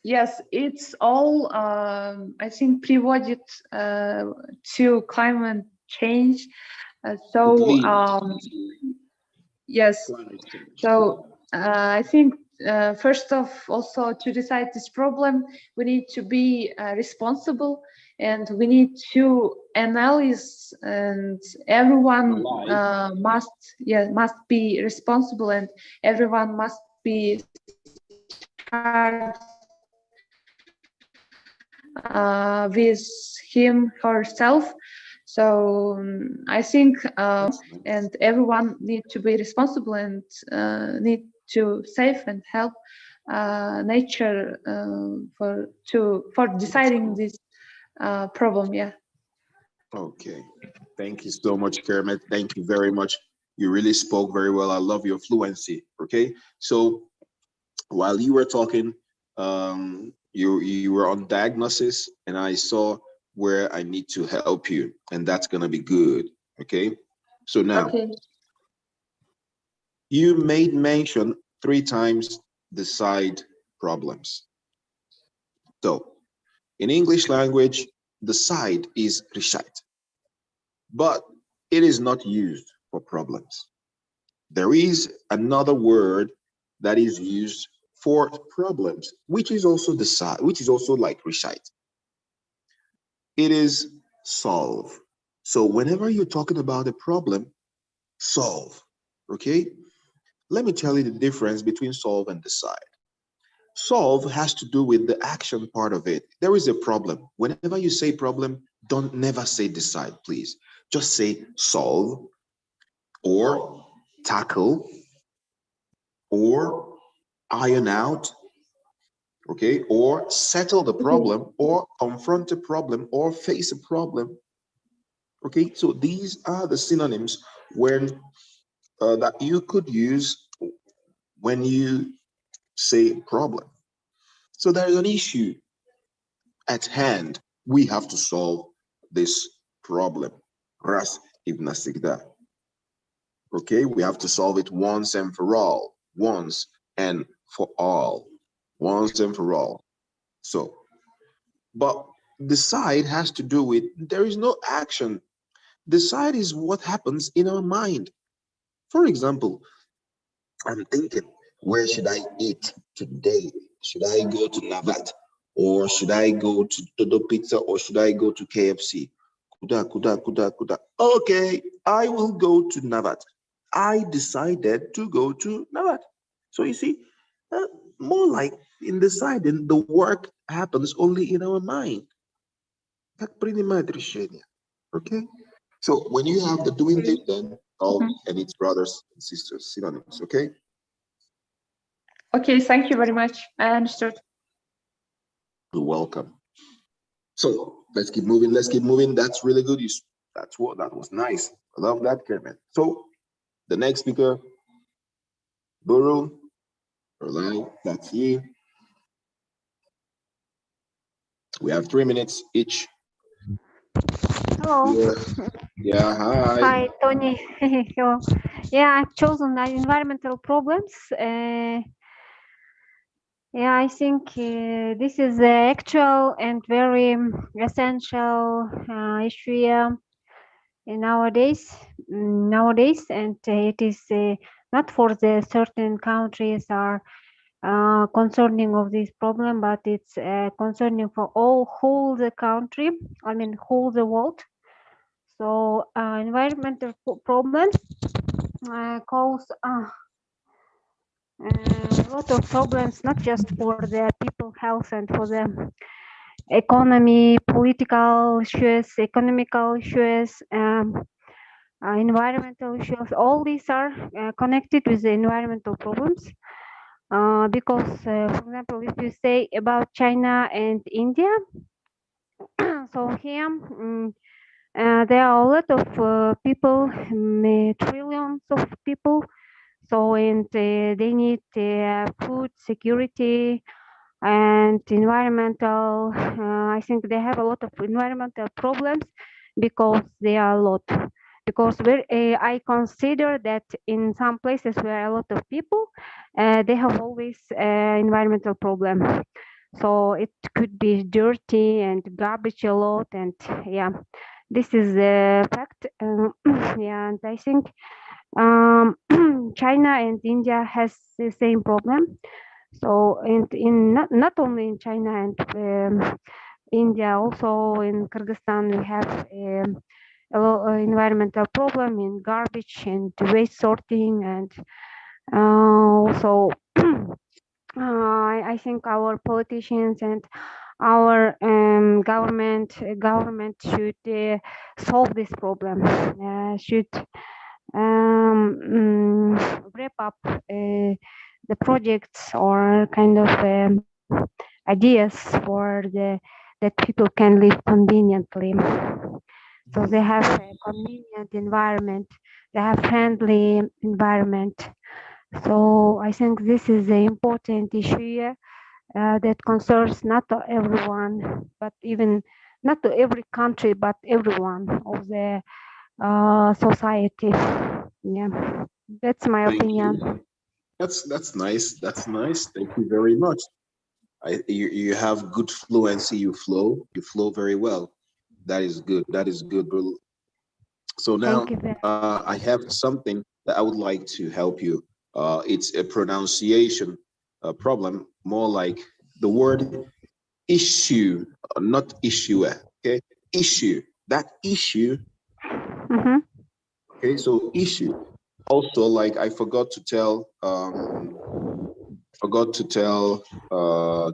Yes, it's all, I think, приводит to climate change. Yes, so I think first of also to decide this problem, we need to be responsible, and we need to analyze, and everyone must be responsible, and everyone must be with him herself. So I think and everyone need to be responsible and need to save and help nature for deciding this problem. Yeah. Okay, thank you so much, Kermit. Thank you very much. You really spoke very well. I love your fluency. Okay, so while you were talking, you were on diagnosis, and I saw where I need to help you, and that's gonna be good. Okay, so now you made mention 3 times decide problems. So in English language, decide is решать, but it is not used for problems. There is another word that is used for problems, which is also decide, which is also like решать. It is solve. So whenever you're talking about a problem, solve. Okay, let me tell you the difference between solve and decide. Solve has to do with the action part of it. There is a problem. Whenever you say problem, don't never say decide, please. Just say solve, or tackle, or iron out, okay, or settle the problem, or confront a problem, or face a problem. Okay, so these are the synonyms when that you could use when you say problem. So there is an issue at hand. We have to solve this problem. Ras ibn Sigda. Okay, we have to solve it once and for all. Once and for all. Once and for all. So, but decide has to do with, there is no action. Decide is what happens in our mind. For example, I'm thinking, where should I eat today? Should I go to Navat? Or should I go to Dodo Pizza? Or should I go to KFC? Kuda. Okay, I will go to Navat. I decided to go to Navat. So you see, more like in deciding, the work happens only in our mind. Okay? So when you have the doing thing, then all and its brothers and sisters, synonyms, okay? Okay, thank you very much. I understood. You're welcome. So let's keep moving. Let's keep moving. That's really good. That was nice. I love that, Kermit. So the next speaker, Buru, that's you. We have 3 minutes each. Hello. Yeah, hi. Hi, Tony. Hello. Yeah, I've chosen environmental problems. Yeah, I think this is the actual and very essential issue nowadays, and it is not for the certain countries are concerning of this problem, but it's concerning for whole the country, I mean whole the world. So environmental problems cause a lot of problems, not just for the people health and for the economy, political issues, economical issues, environmental issues. All these are connected with the environmental problems. Because, for example, if you say about China and India, so here there are a lot of people, trillions of people. So, and they need food security and environmental. I think they have a lot of environmental problems because they are a lot. Because I consider that in some places where a lot of people, they have always environmental problem. So it could be dirty and garbage a lot, and yeah, this is a fact. Yeah, and I think China and India has the same problem. So, and in not only in China and India, also in Kyrgyzstan, we have a environmental problem in garbage and waste sorting, and also I think our politicians and our government should solve this problem. Should wrap up the projects or kind of ideas for that people can live conveniently. So they have a convenient environment, they have friendly environment. So I think this is an important issue that concerns not to everyone, but even not to every country, but everyone of the society. Yeah, that's my Thank opinion. you. That's nice. That's nice. Thank you very much. You have good fluency. You flow very well. That is good. That is good, bro. So now Thank you very I have something that I would like to help you. It's a pronunciation problem, more like the word issue, not issue. Okay, issue. That issue. Okay, so issue. Also, like I forgot to tell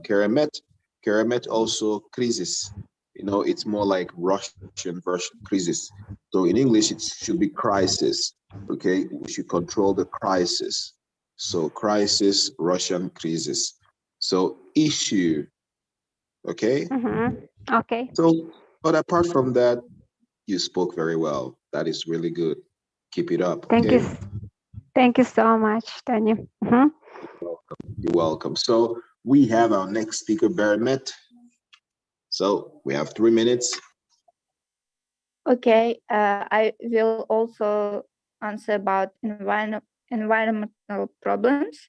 Keramet also crisis. You know, it's more like Russian version crisis. So in English, it should be crisis. Okay, we should control the crisis. So crisis, Russian crisis. So issue. Okay. Okay. So, but apart from that, you spoke very well. That is really good. Keep it up. Thank Okay? you. Thank you so much, Tony. You're welcome. So we have our next speaker, Baramet. So we have 3 minutes. Okay, I will also answer about environmental problems.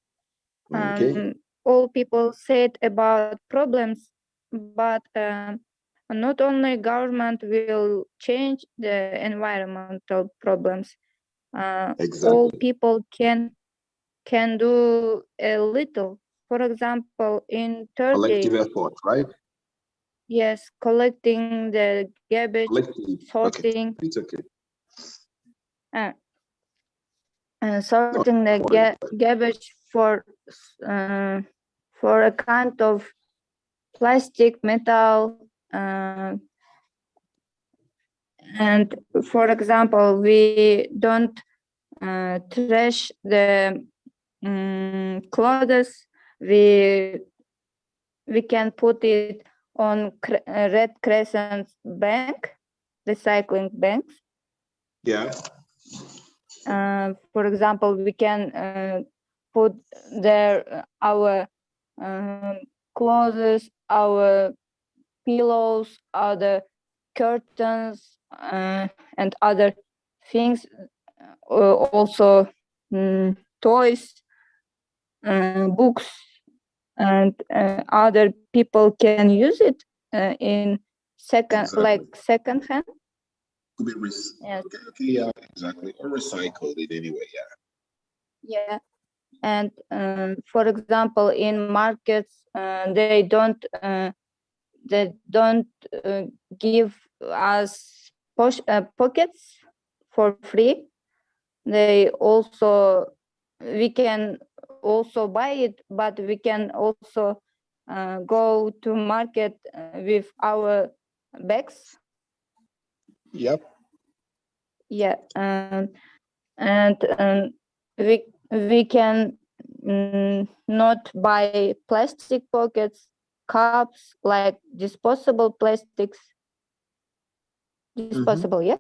Okay. All people said about problems, but not only government will change the environmental problems. All people can do a little. For example, in Turkey, Collective effort, right? yes, collecting the garbage, sorting. Okay. It's okay. Sorting the garbage for a kind of plastic, metal, and for example, we don't trash the clothes. We can put it on Red Crescent bank, recycling banks. Yeah. For example, we can put there our clothes, our pillows, other curtains, and other things, also toys, books, and other people can use it in second hand. Could be Yes. Okay, yeah, exactly. Or recycled it anyway, yeah. Yeah, and for example, in markets, they don't give us pockets for free. We can also buy it, but we can also go to market with our bags. Yep. Yeah, and we can not buy plastic pockets, cups, like disposable plastics. disposable, yeah?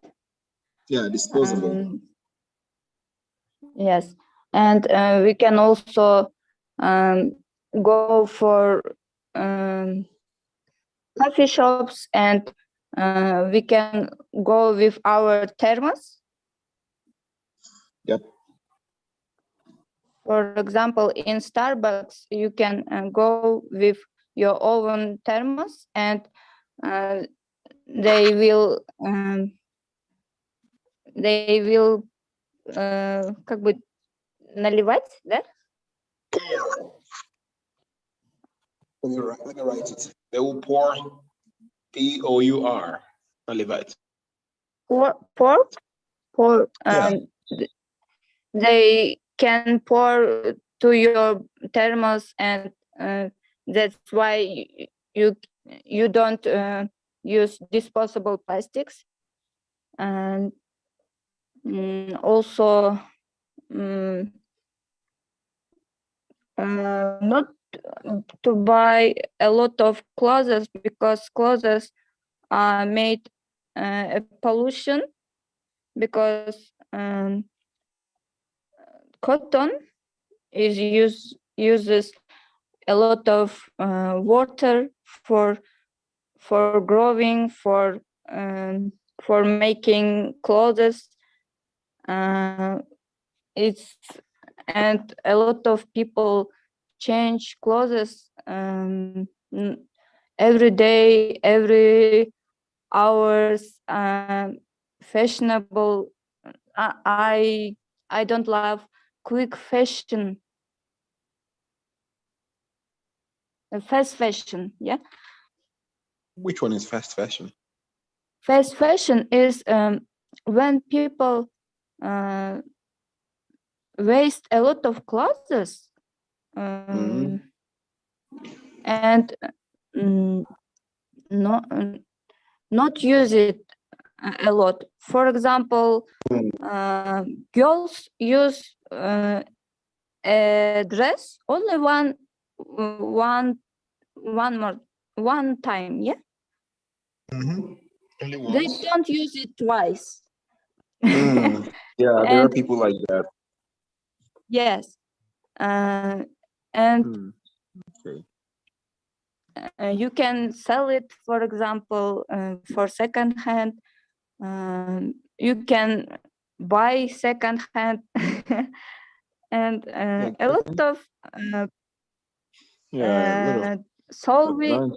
Yeah, disposable. Yes, and we can also go for coffee shops, and we can go with our thermos. Yep. For example, in Starbucks, you can go with your own thermos, and they will как бы наливать, да? Let me write it. They will pour, P-O-U-R, naливать. Pour. Yeah. They can pour to your thermos, and that's why you don't use disposable plastics. And also not to buy a lot of clothes, because clothes are made a pollution, because cotton uses a lot of water for growing, for making clothes. And a lot of people change clothes every day, every hours. Fashionable. I don't love quick fashion. Fast fashion, yeah. Which one is fast fashion? Fast fashion is when people waste a lot of clothes and not use it a lot. For example, girls use a dress only one time, yeah. They don't use it twice. Yeah, there are people like that. Yes, and okay. You can sell it, for example, for second hand. You can buy second hand, and a lot of solving,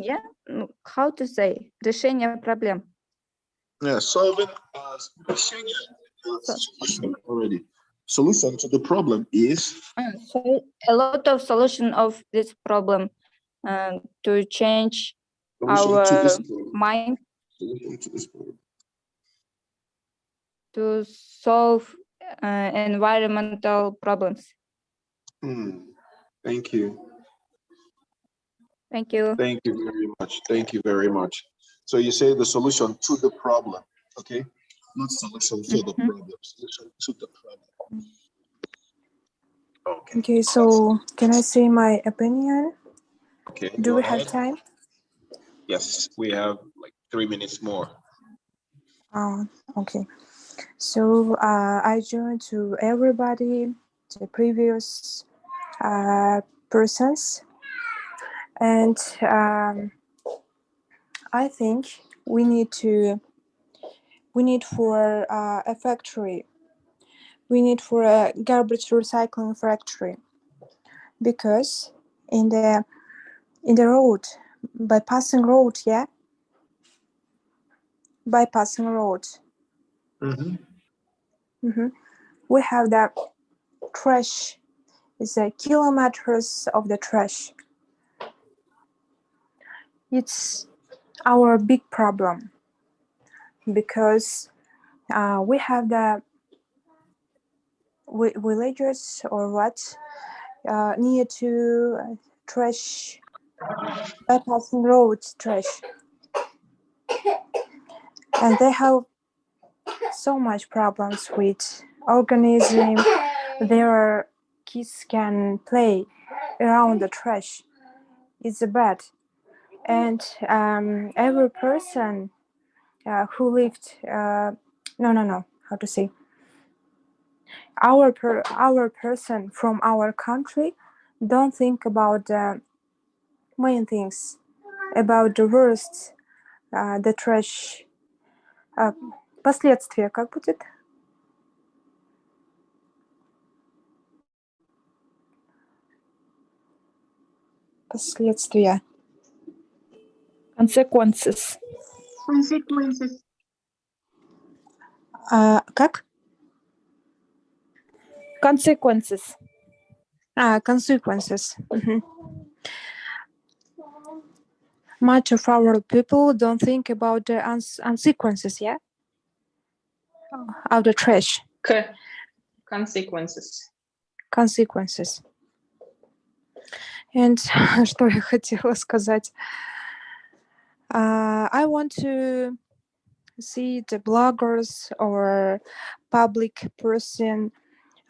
yeah. How to say? Решение проблем. Yeah, solving already. Solution to the problem is so a lot of solution of this problem to change our mind, to solve environmental problems. Thank you. Thank you. Thank you very much. Thank you very much. So you say the solution to the problem, okay? Not solution for the problem, solution to the problem. Okay, so can I say my opinion? Okay. Do we have time? Yes, we have like 3 minutes more. Okay. So I joined to everybody, the previous persons, and I think we need for a factory. We need for a garbage recycling factory, because in the road, bypassing road, yeah, bypassing road. We have the trash. It's kilometers of the trash. It's our big problem, because we have the villagers or what near to trash, bypassing roads trash, and they have so much problems with organism. Their kids can play around the trash. It's bad, and every person who lived, no, how to say, our person from our country don't think about the main things, about the worst, the trash. Последствия как будет? Последствия. Consequences. Consequences. Как? Consequences. Consequences. Much of our people don't think about the consequences, yeah? Of the trash. Consequences. Consequences. And что я хотела сказать? I want to see the bloggers or public person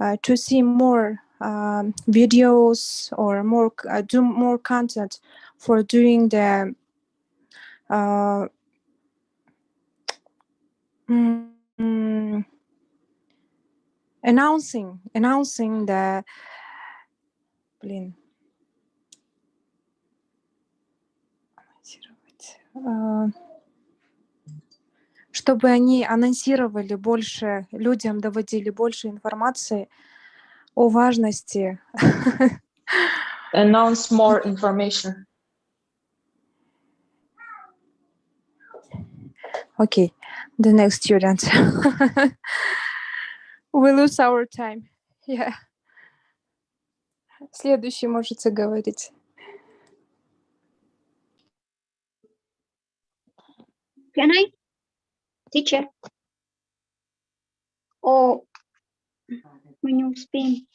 to see more videos or more do more content for doing the announcing the чтобы они анонсировали больше, людям доводили больше информации о важности. Announce more information. Okay, the next student. We lose our time. Yeah. Следующий можете говорить. Can I? Teacher. Oh, мы не успеем.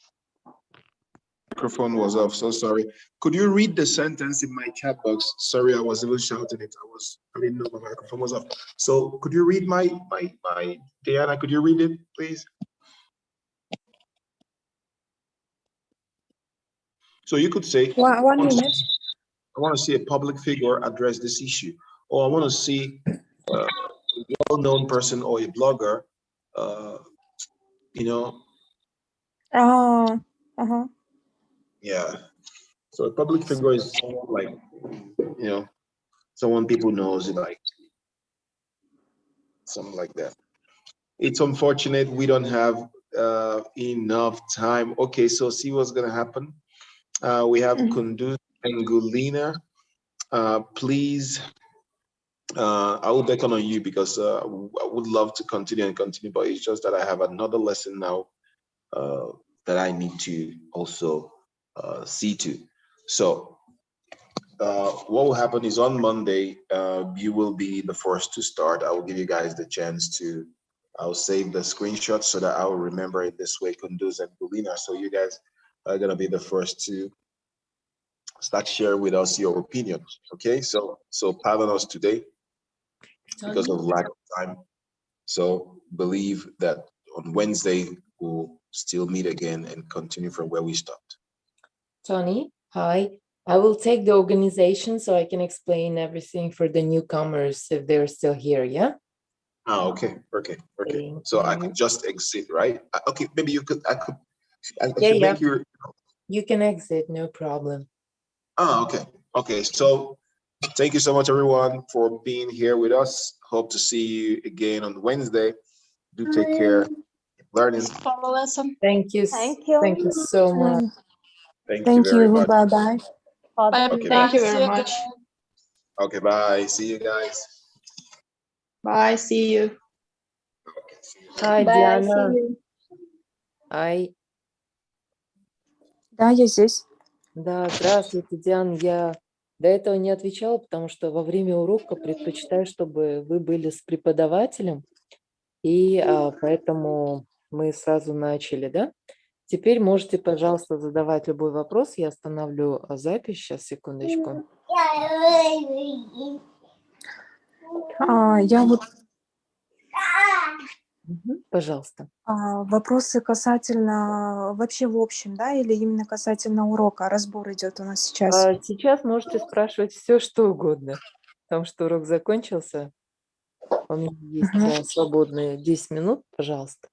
Microphone was off, so sorry. Could you read the sentence in my chat box? Sorry, I was even shouting it. I didn't know my microphone was off. So could you read my Diana, could you read it, please? So you could say, One minute. I want to see a public figure address this issue, or I want to see a well-known person or a blogger, you know. Yeah. So a public figure is someone like, you know, someone people knows, like something like that. It's unfortunate we don't have enough time. Okay, so see what's gonna happen. We have Kunduz and Gulina. Please, I will beckon on you because I would love to continue, but it's just that I have another lesson now that I need to also see to. So what will happen is on Monday, you will be the first to start. I will give you guys the chance to, I'll save the screenshot so that I will remember it this way, Kunduz and Gulina. So you guys are gonna be the first to start sharing with us your opinions. Okay, so pardon us today because of lack of time. So believe that on Wednesday we'll still meet again and continue from where we stopped. Tony, hi. I will take the organization so I can explain everything for the newcomers if they're still here, yeah? Oh, okay. So I could just exit, right? Okay, maybe you could, I should make your... You can exit, no problem. Oh, okay. So thank you so much, everyone, for being here with us. Hope to see you again on Wednesday. Do take care. Learning. Thank you. Thank you so much. Thank you very much. Bye-bye. Okay, Thank you very much. Okay, bye. See you guys. Bye, see you. Hi, Diana. Hi. Да, я здесь. Да, здравствуйте, Диана. Я до этого не отвечала, потому что во время урока предпочитаю, чтобы вы были с преподавателем, и поэтому мы сразу начали, да? Теперь можете, пожалуйста, задавать любой вопрос. Я остановлю запись. Сейчас, секундочку. Я вот... Пожалуйста. Вопросы касательно вообще в общем, да, или именно касательно урока? Разбор идет у нас сейчас. Сейчас можете спрашивать все, что угодно, потому что урок закончился. У меня есть свободные 10 минут, пожалуйста.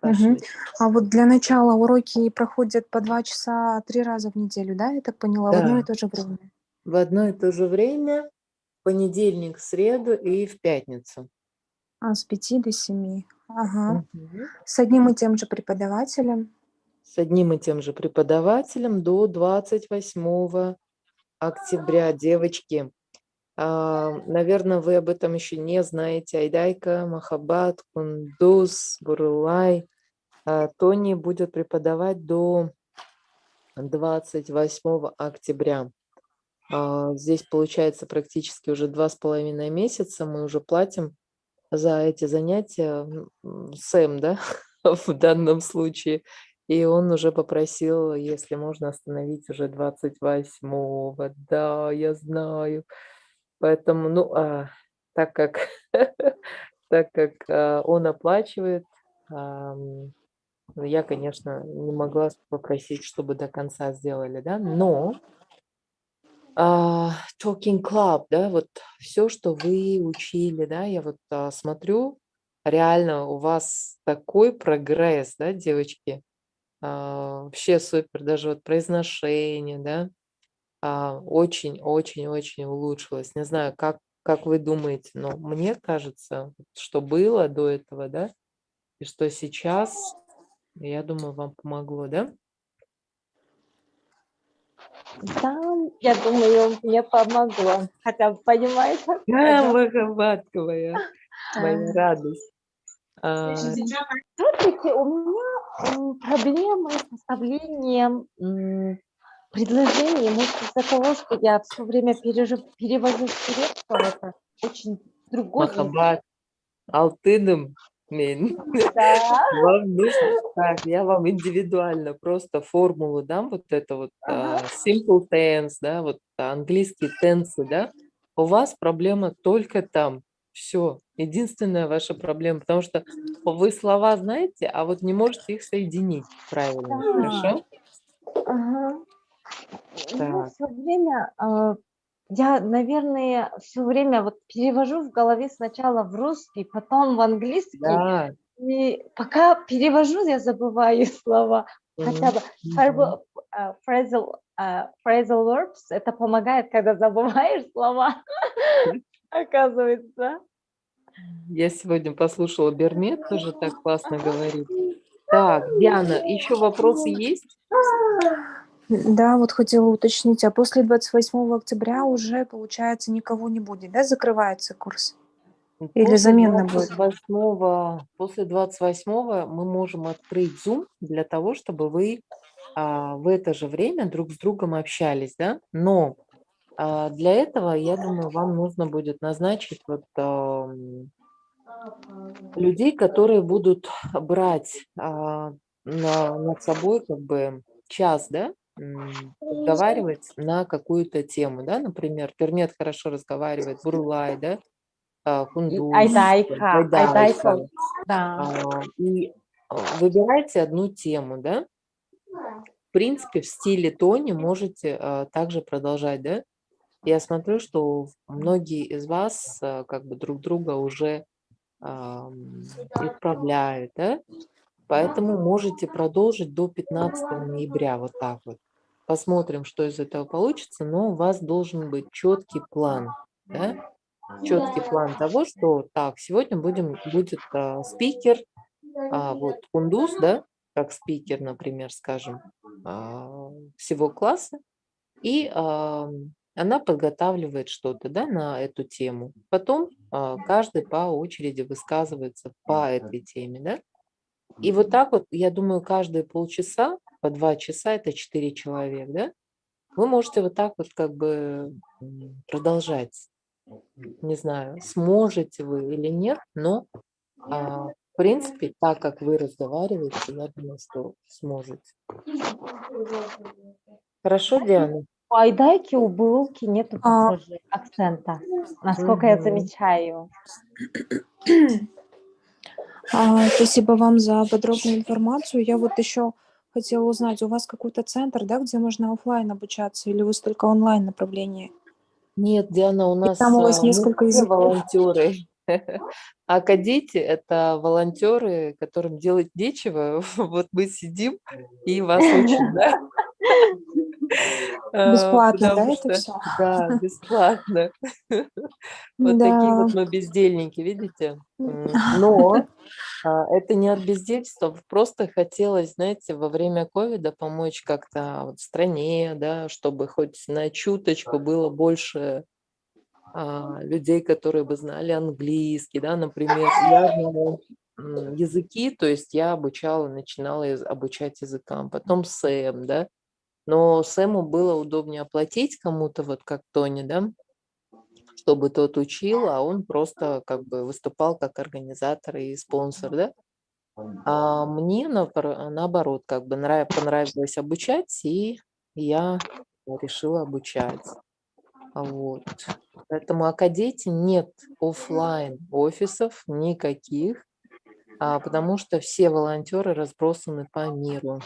Мгм. Спрашивайте. А вот для начала уроки проходят по 2 часа 3 раза в неделю, да, я так поняла, в одно Да, и то же время? в одно и то же время, в понедельник, в среду и в пятницу. С 5 до 7. Ага. Мгм. С одним и тем же преподавателем. С одним и тем же преподавателем до 28 октября. Девочки, наверное, вы об этом еще не знаете. Айдайка, Махаббат, Кундуз, Бурулай. Тони будет преподавать до 28 октября. Здесь получается практически уже 2,5 месяца. Мы уже платим за эти занятия. Сэм, да, в данном случае. И он уже попросил, если можно, остановить уже 28-го. Да, я знаю. Поэтому, ну, так как, так как он оплачивает, я, конечно, не могла попросить, чтобы до конца сделали, да, но Talking Club, да, вот все, что вы учили, да, я вот смотрю, реально у вас такой прогресс, да, девочки, вообще супер, даже вот произношение, да, очень-очень-очень улучшилось. Не знаю, как вы думаете, но мне кажется, что было до этого, да, и что сейчас, я думаю, вам помогло, да? Да, я думаю, мне помогло. Хотя, понимаете, это... Махаббатка моя радость. Здравствуйте, у меня проблемы с составлением предложений. Может, из-за того, что я все время перевожу с турецкого, это очень другой язык. Махаббат, алтыным, мен. Да. Вам нужно, так, я вам индивидуально просто формулу дам, вот это вот simple tense, да, вот английские тенсы, да, у вас проблема только там, все, единственная ваша проблема, потому что вы слова знаете, а вот не можете их соединить правильно, хорошо? Ага. Я Так, все время, я, наверное, все время вот перевожу в голове сначала в русский, потом в английский. да. И пока перевожу, я забываю слова. Хотя бы phrasal verbs, это помогает, когда забываешь слова, оказывается. Я сегодня послушала Бермет, тоже так классно говорит. Так, Диана, еще вопросы есть? Да, вот хотела уточнить, а после 28 октября уже, получается, никого не будет, да, закрывается курс? Или замена будет? После 28 мы можем открыть Zoom для того, чтобы вы в это же время друг с другом общались, да? Но для этого, я думаю, вам нужно будет назначить вот людей, которые будут брать над собой как бы час, да, разговаривать на какую-то тему, да, например, Пермет хорошо разговаривает, Бурлай, да, Кундуз, Айдайка, Айдайка. да. И выбирайте одну тему, да. В принципе, в стиле Тони можете также продолжать, да. Я смотрю, что многие из вас как бы друг друга уже исправляют, да. Поэтому можете продолжить до 15 ноября, вот так вот. Посмотрим, что из этого получится, но у вас должен быть четкий план, да? Четкий план того, что так, сегодня будет спикер, вот Кундуз, да, как спикер, например, скажем, всего класса, и она подготавливает что-то, да, на эту тему. Потом каждый по очереди высказывается по этой теме, да. И вот так вот, я думаю, каждые полчаса, по 2 часа, это 4 человека, да, вы можете вот так вот как бы продолжать. Не знаю, сможете вы или нет, но в принципе, так как вы разговариваете, я думаю, что сможете. Хорошо, Диана? У Айдайки, у Бурулки нету похожего акцента, насколько я замечаю. Спасибо вам за подробную информацию. Я вот еще хотела узнать, у вас какой-то центр, да, где можно офлайн обучаться, или вы только онлайн направление? Нет, Диана, у нас Там у вас мы несколько все языков. волонтеры. А кадети — это волонтеры, которым делать нечего. Вот мы сидим и вас учим, да? Бесплатно, да, Потому это что, все? да, бесплатно. Вот такие Да. вот мы бездельники, видите? Но это не от бездельства, просто хотелось, знаете, во время ковида помочь как-то вот стране, да, чтобы хоть на чуточку было больше людей, которые бы знали английский, да, например. Я знала языки, то есть я обучала, начинала обучать языкам, потом Сэм, да, но Сэму было удобнее оплатить кому-то, вот как Тони, да, чтобы тот учил, а он просто как бы выступал как организатор и спонсор, да. А мне наоборот, как бы понравилось обучать, и я решила обучать. Вот. Поэтому Акадете нет оффлайн офисов никаких, потому что все волонтеры разбросаны по миру.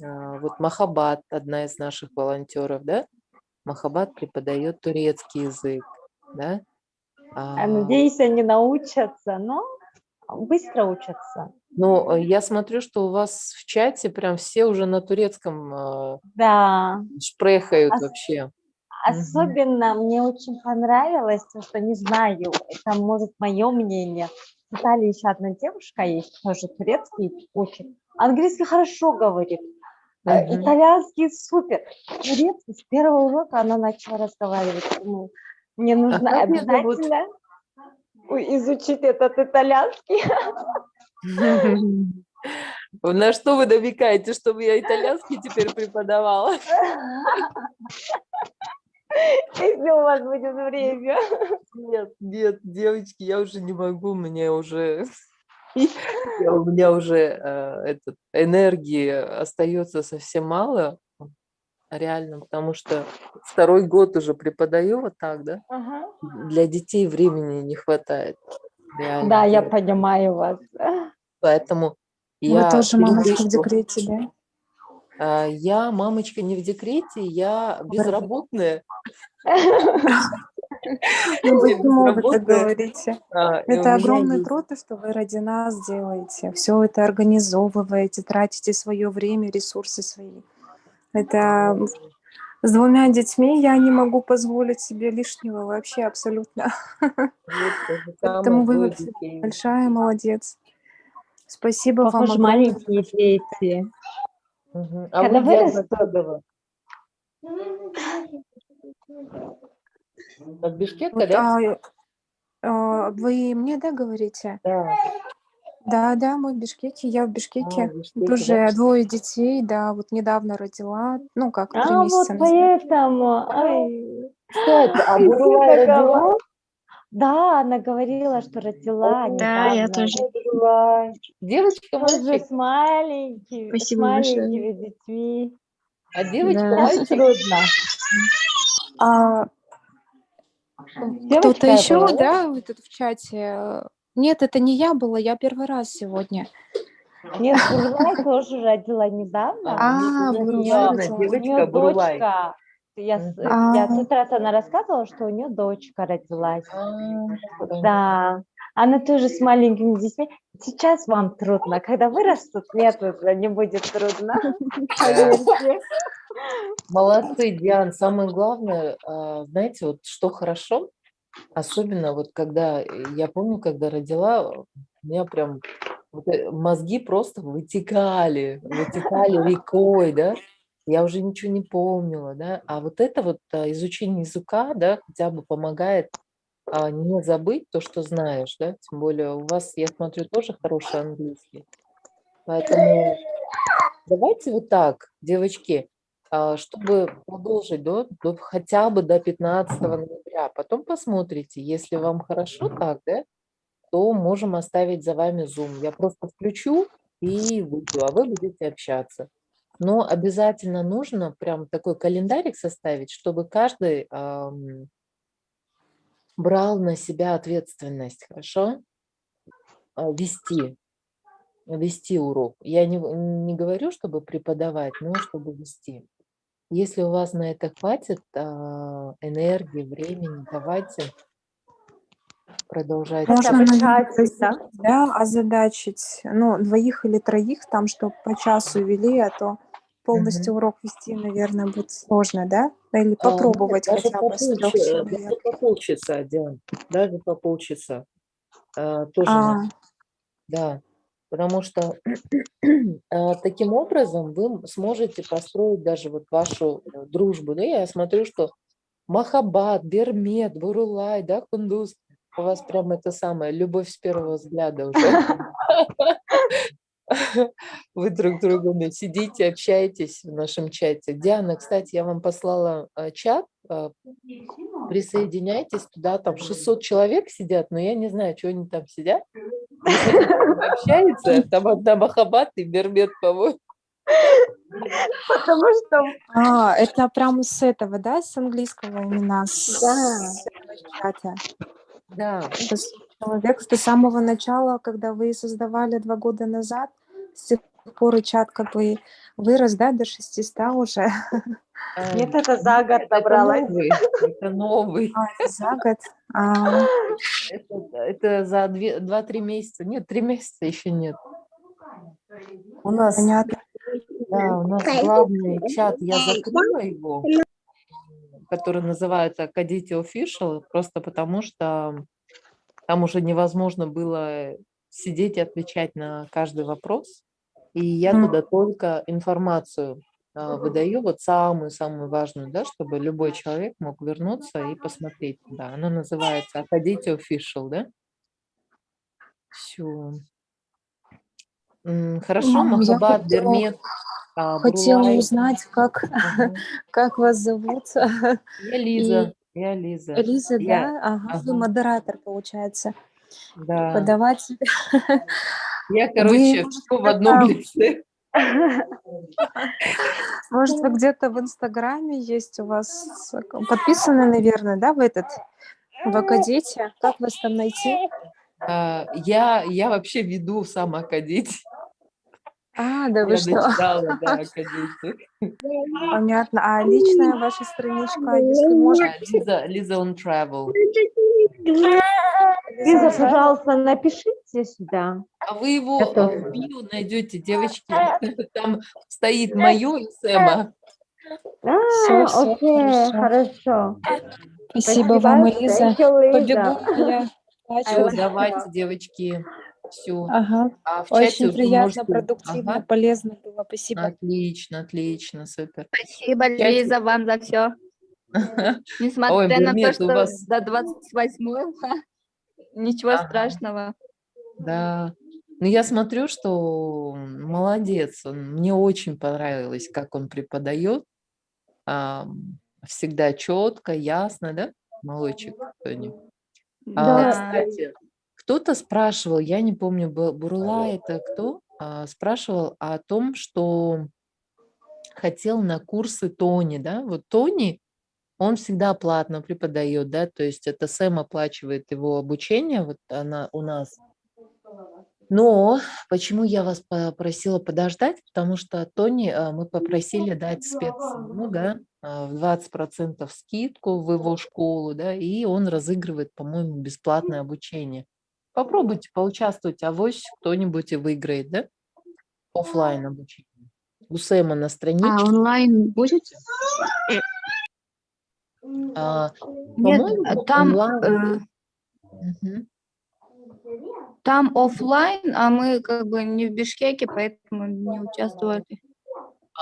Вот Махаббат, одна из наших волонтеров, да, Махаббат преподает турецкий язык, да. Надеюсь, они научатся, но быстро учатся. Но я смотрю, что у вас в чате прям все уже на турецком Да. шпрехают вообще. Особенно мне очень понравилось, то, что не знаю, это может мое мнение. В Италии еще одна девушка есть, тоже турецкий учит. Английский хорошо говорит, итальянский супер. Турецкий с первого урока она начала разговаривать. Думаю, мне нужно как её зовут? обязательно изучить этот итальянский. На что вы намекаете, чтобы я итальянский теперь преподавала? Если у вас будет время. Нет, нет, девочки, я уже не могу, у меня уже энергии остается совсем мало, реально, потому что второй год уже преподаю вот так, да? Для детей времени не хватает. Реально. Да, я понимаю вас. Поэтому Вы я тоже мамочка в передышку. декрете, да? Я мамочка не в декрете, я безработная. Ну Я почему вы так безработная. говорите? И у Это меня огромный есть. труд, что вы ради нас делаете. Все это организовываете, тратите свое время, ресурсы свои. Это с 2 детьми я не могу позволить себе лишнего вообще абсолютно. Вот то же самое, Поэтому вы 2 вообще детей. большая молодец. Спасибо вам Похоже, огромное. маленькие дети. А Когда вы Диана вырастут, откуда? От Бишкека, Вот, да? вы мне, да, говорите? Да. Да, мы в Бишкеке, я в Бишкеке. В Бишкеке, Тоже да? 2 детей, да, вот недавно родила, 3 месяца вот назад. поэтому. Ой, Кстати, а все Бурулай родила? такого. Да, она говорила, что родила Да, я недавно. тоже. Бурулай. Девочка, Тоже мальчик? с маленькими Спасибо большое. детьми. А девочка, Да. мальчик? Трудно. А кто-то Девочка я еще, была, да, вот тут в чате? Нет, это не я была, я первый раз сегодня. Нет, Бурлай тоже родила недавно. Нет, это не Бурлай я, родила. У нее девочка Бурулай. дочка. Я тот раз она рассказывала, что у нее дочка родилась. Да, она тоже с маленькими детьми. Сейчас вам трудно, когда вырастут, нет, уже не будет трудно. Поверьте. Молодцы, Диан. Самое главное, знаете, вот что хорошо, особенно вот когда, я помню, когда родила, у меня прям мозги просто вытекали рекой, да, я уже ничего не помнила, да, а вот это вот изучение языка, да, хотя бы помогает не забыть то, что знаешь, да, тем более у вас, я смотрю, тоже хороший английский, поэтому давайте вот так, девочки, чтобы продолжить хотя бы до 15 ноября, потом посмотрите, если вам хорошо так, да, то можем оставить за вами Zoom. Я просто включу и выйду, а вы будете общаться. Но обязательно нужно прям такой календарик составить, чтобы каждый брал на себя ответственность, хорошо? Вести урок. Я не говорю, чтобы преподавать, но чтобы вести. Если у вас на это хватит энергии, времени, давайте Продолжать. Можно, Начать, наверное, да, озадачить, ну, 2 или 3, там, чтобы по часу вели, а то полностью урок вести, наверное, будет сложно, да? Или попробовать Даже хотя бы с 3 человек. даже по полчаса, Диан, даже по полчаса. Тоже А, надо. Да, потому что таким образом вы сможете построить даже вот вашу дружбу. Да, я смотрю, что Махаббат, Бермет, Бурулай, да, Кундуз, у вас прям это самое, любовь с первого взгляда уже. Вы друг другу сидите, общаетесь в нашем чате. Диана, кстати, я вам послала чат, присоединяйтесь туда, там 600 человек сидят, но я не знаю, что они там сидят. Общаются, там одна Махаббат и Бермет, по-моему. Потому что... это прям с этого, да, с английского именно, с этого чата. Да. 600 человек с самого начала, когда вы создавали 2 года назад, с тех пор и чат как бы вырос, да, до 600 уже. Нет, это за год набралось. Это новый. Это за год? Это за 2-3 месяца. Нет, 3 месяца еще нет. У нас, да, у нас главный чат, я закрыла его, который называется Acadity Official, просто потому что там уже невозможно было сидеть и отвечать на каждый вопрос. И я туда только информацию выдаю, вот самую-самую важную, да, чтобы любой человек мог вернуться и посмотреть. Да, она называется Acadity Official, да? Все. Хорошо, Махаббат, Бермет, хотела Бурулай. узнать, как вас зовут. Я Лиза. Я Лиза. Лиза, да? Ага, вы модератор, получается. Да. Преподаватель. Я, короче, все в одном лице. Может, вы где-то в Инстаграме есть у вас, подписаны, наверное, да, в Акадете? Как вас там найти? Я вообще веду сам Акадете. Да вы Я что? начинала, да, Акадете. Понятно. А личная ваша страничка, если можно? Лиза on Travel. Лиза, пожалуйста, напишите сюда. А вы его в био найдете, девочки. Там стоит мое и Сэма. Окей, хорошо. Спасибо вам, Лиза. Побегу я. Все, давайте, девочки. Все. Ага. А в чате Очень уже приятно, можете... продуктивно, полезно было. Спасибо. Отлично, отлично, супер. Спасибо, Лиза, вам за все. Несмотря на то, что до 28-го, ничего страшного. Да. Ну, я смотрю, что молодец. Мне очень понравилось, как он преподает. Всегда четко, ясно, да, молодчик Тони? Кстати, кто-то спрашивал, я не помню, Бурула это кто, спрашивал о том, что хотел на курсы Тони, да, вот Тони, он всегда платно преподает, да, то есть это Сэм оплачивает его обучение, вот она у нас. Но почему я вас попросила подождать, потому что Тони мы попросили дать спеццену, да, в 20% скидку в его школу, да, и он разыгрывает, по-моему, бесплатное обучение. Попробуйте поучаствовать, авось кто-нибудь и выиграет, да, оффлайн обучение. У Сэма на страничке. Онлайн будет? Нет, там, Мгм. там оффлайн, а мы как бы не в Бишкеке, поэтому не участвовали.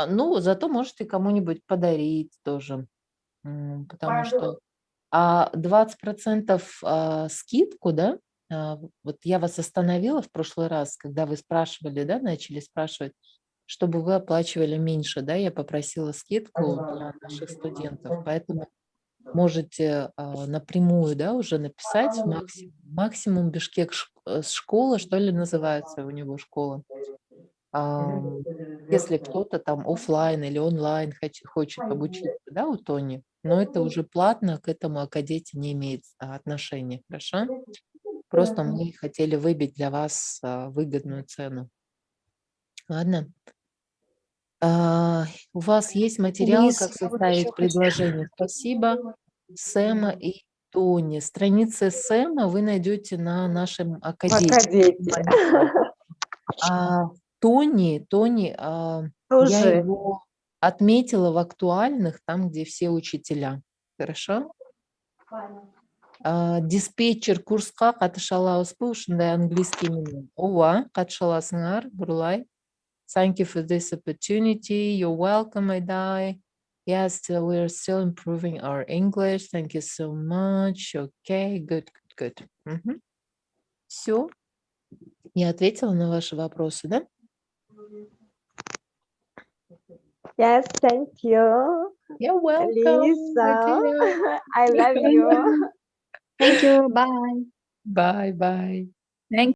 Ну, зато можете кому-нибудь подарить тоже, потому что 20% скидку, да, вот я вас остановила в прошлый раз, когда вы спрашивали, да, начали спрашивать, чтобы вы оплачивали меньше, да, я попросила скидку для наших студентов, поэтому можете напрямую, да, уже написать максимум Бишкек школа, что ли, называется у него школа. Если кто-то там оффлайн или онлайн хочет обучиться, да, у Тони, но это уже платно, к этому Акадете не имеет отношения, хорошо? Просто мы хотели выбить для вас выгодную цену. Ладно? У вас есть материал, Лиз, как я вот еще составить предложение? Спасибо, Сэма и Тони. Страницы Сэма вы найдете на нашем академии. Академии. Тони, я Тоже. его отметила в актуальных, там, где все учителя. Хорошо? Диспетчер курсқа қатыша аласыз ба? Ушундай английский менен. Ооба, қатыша аласыңар, бурулай. Thank you for this opportunity. You're welcome, Айдай. Yes, we're still improving our English. Thank you so much. Okay, good. Все. Я ответила на ваши вопросы, да? Yes, thank you. You're welcome. Lisa, I love you. Thank you. Bye. Bye. Thank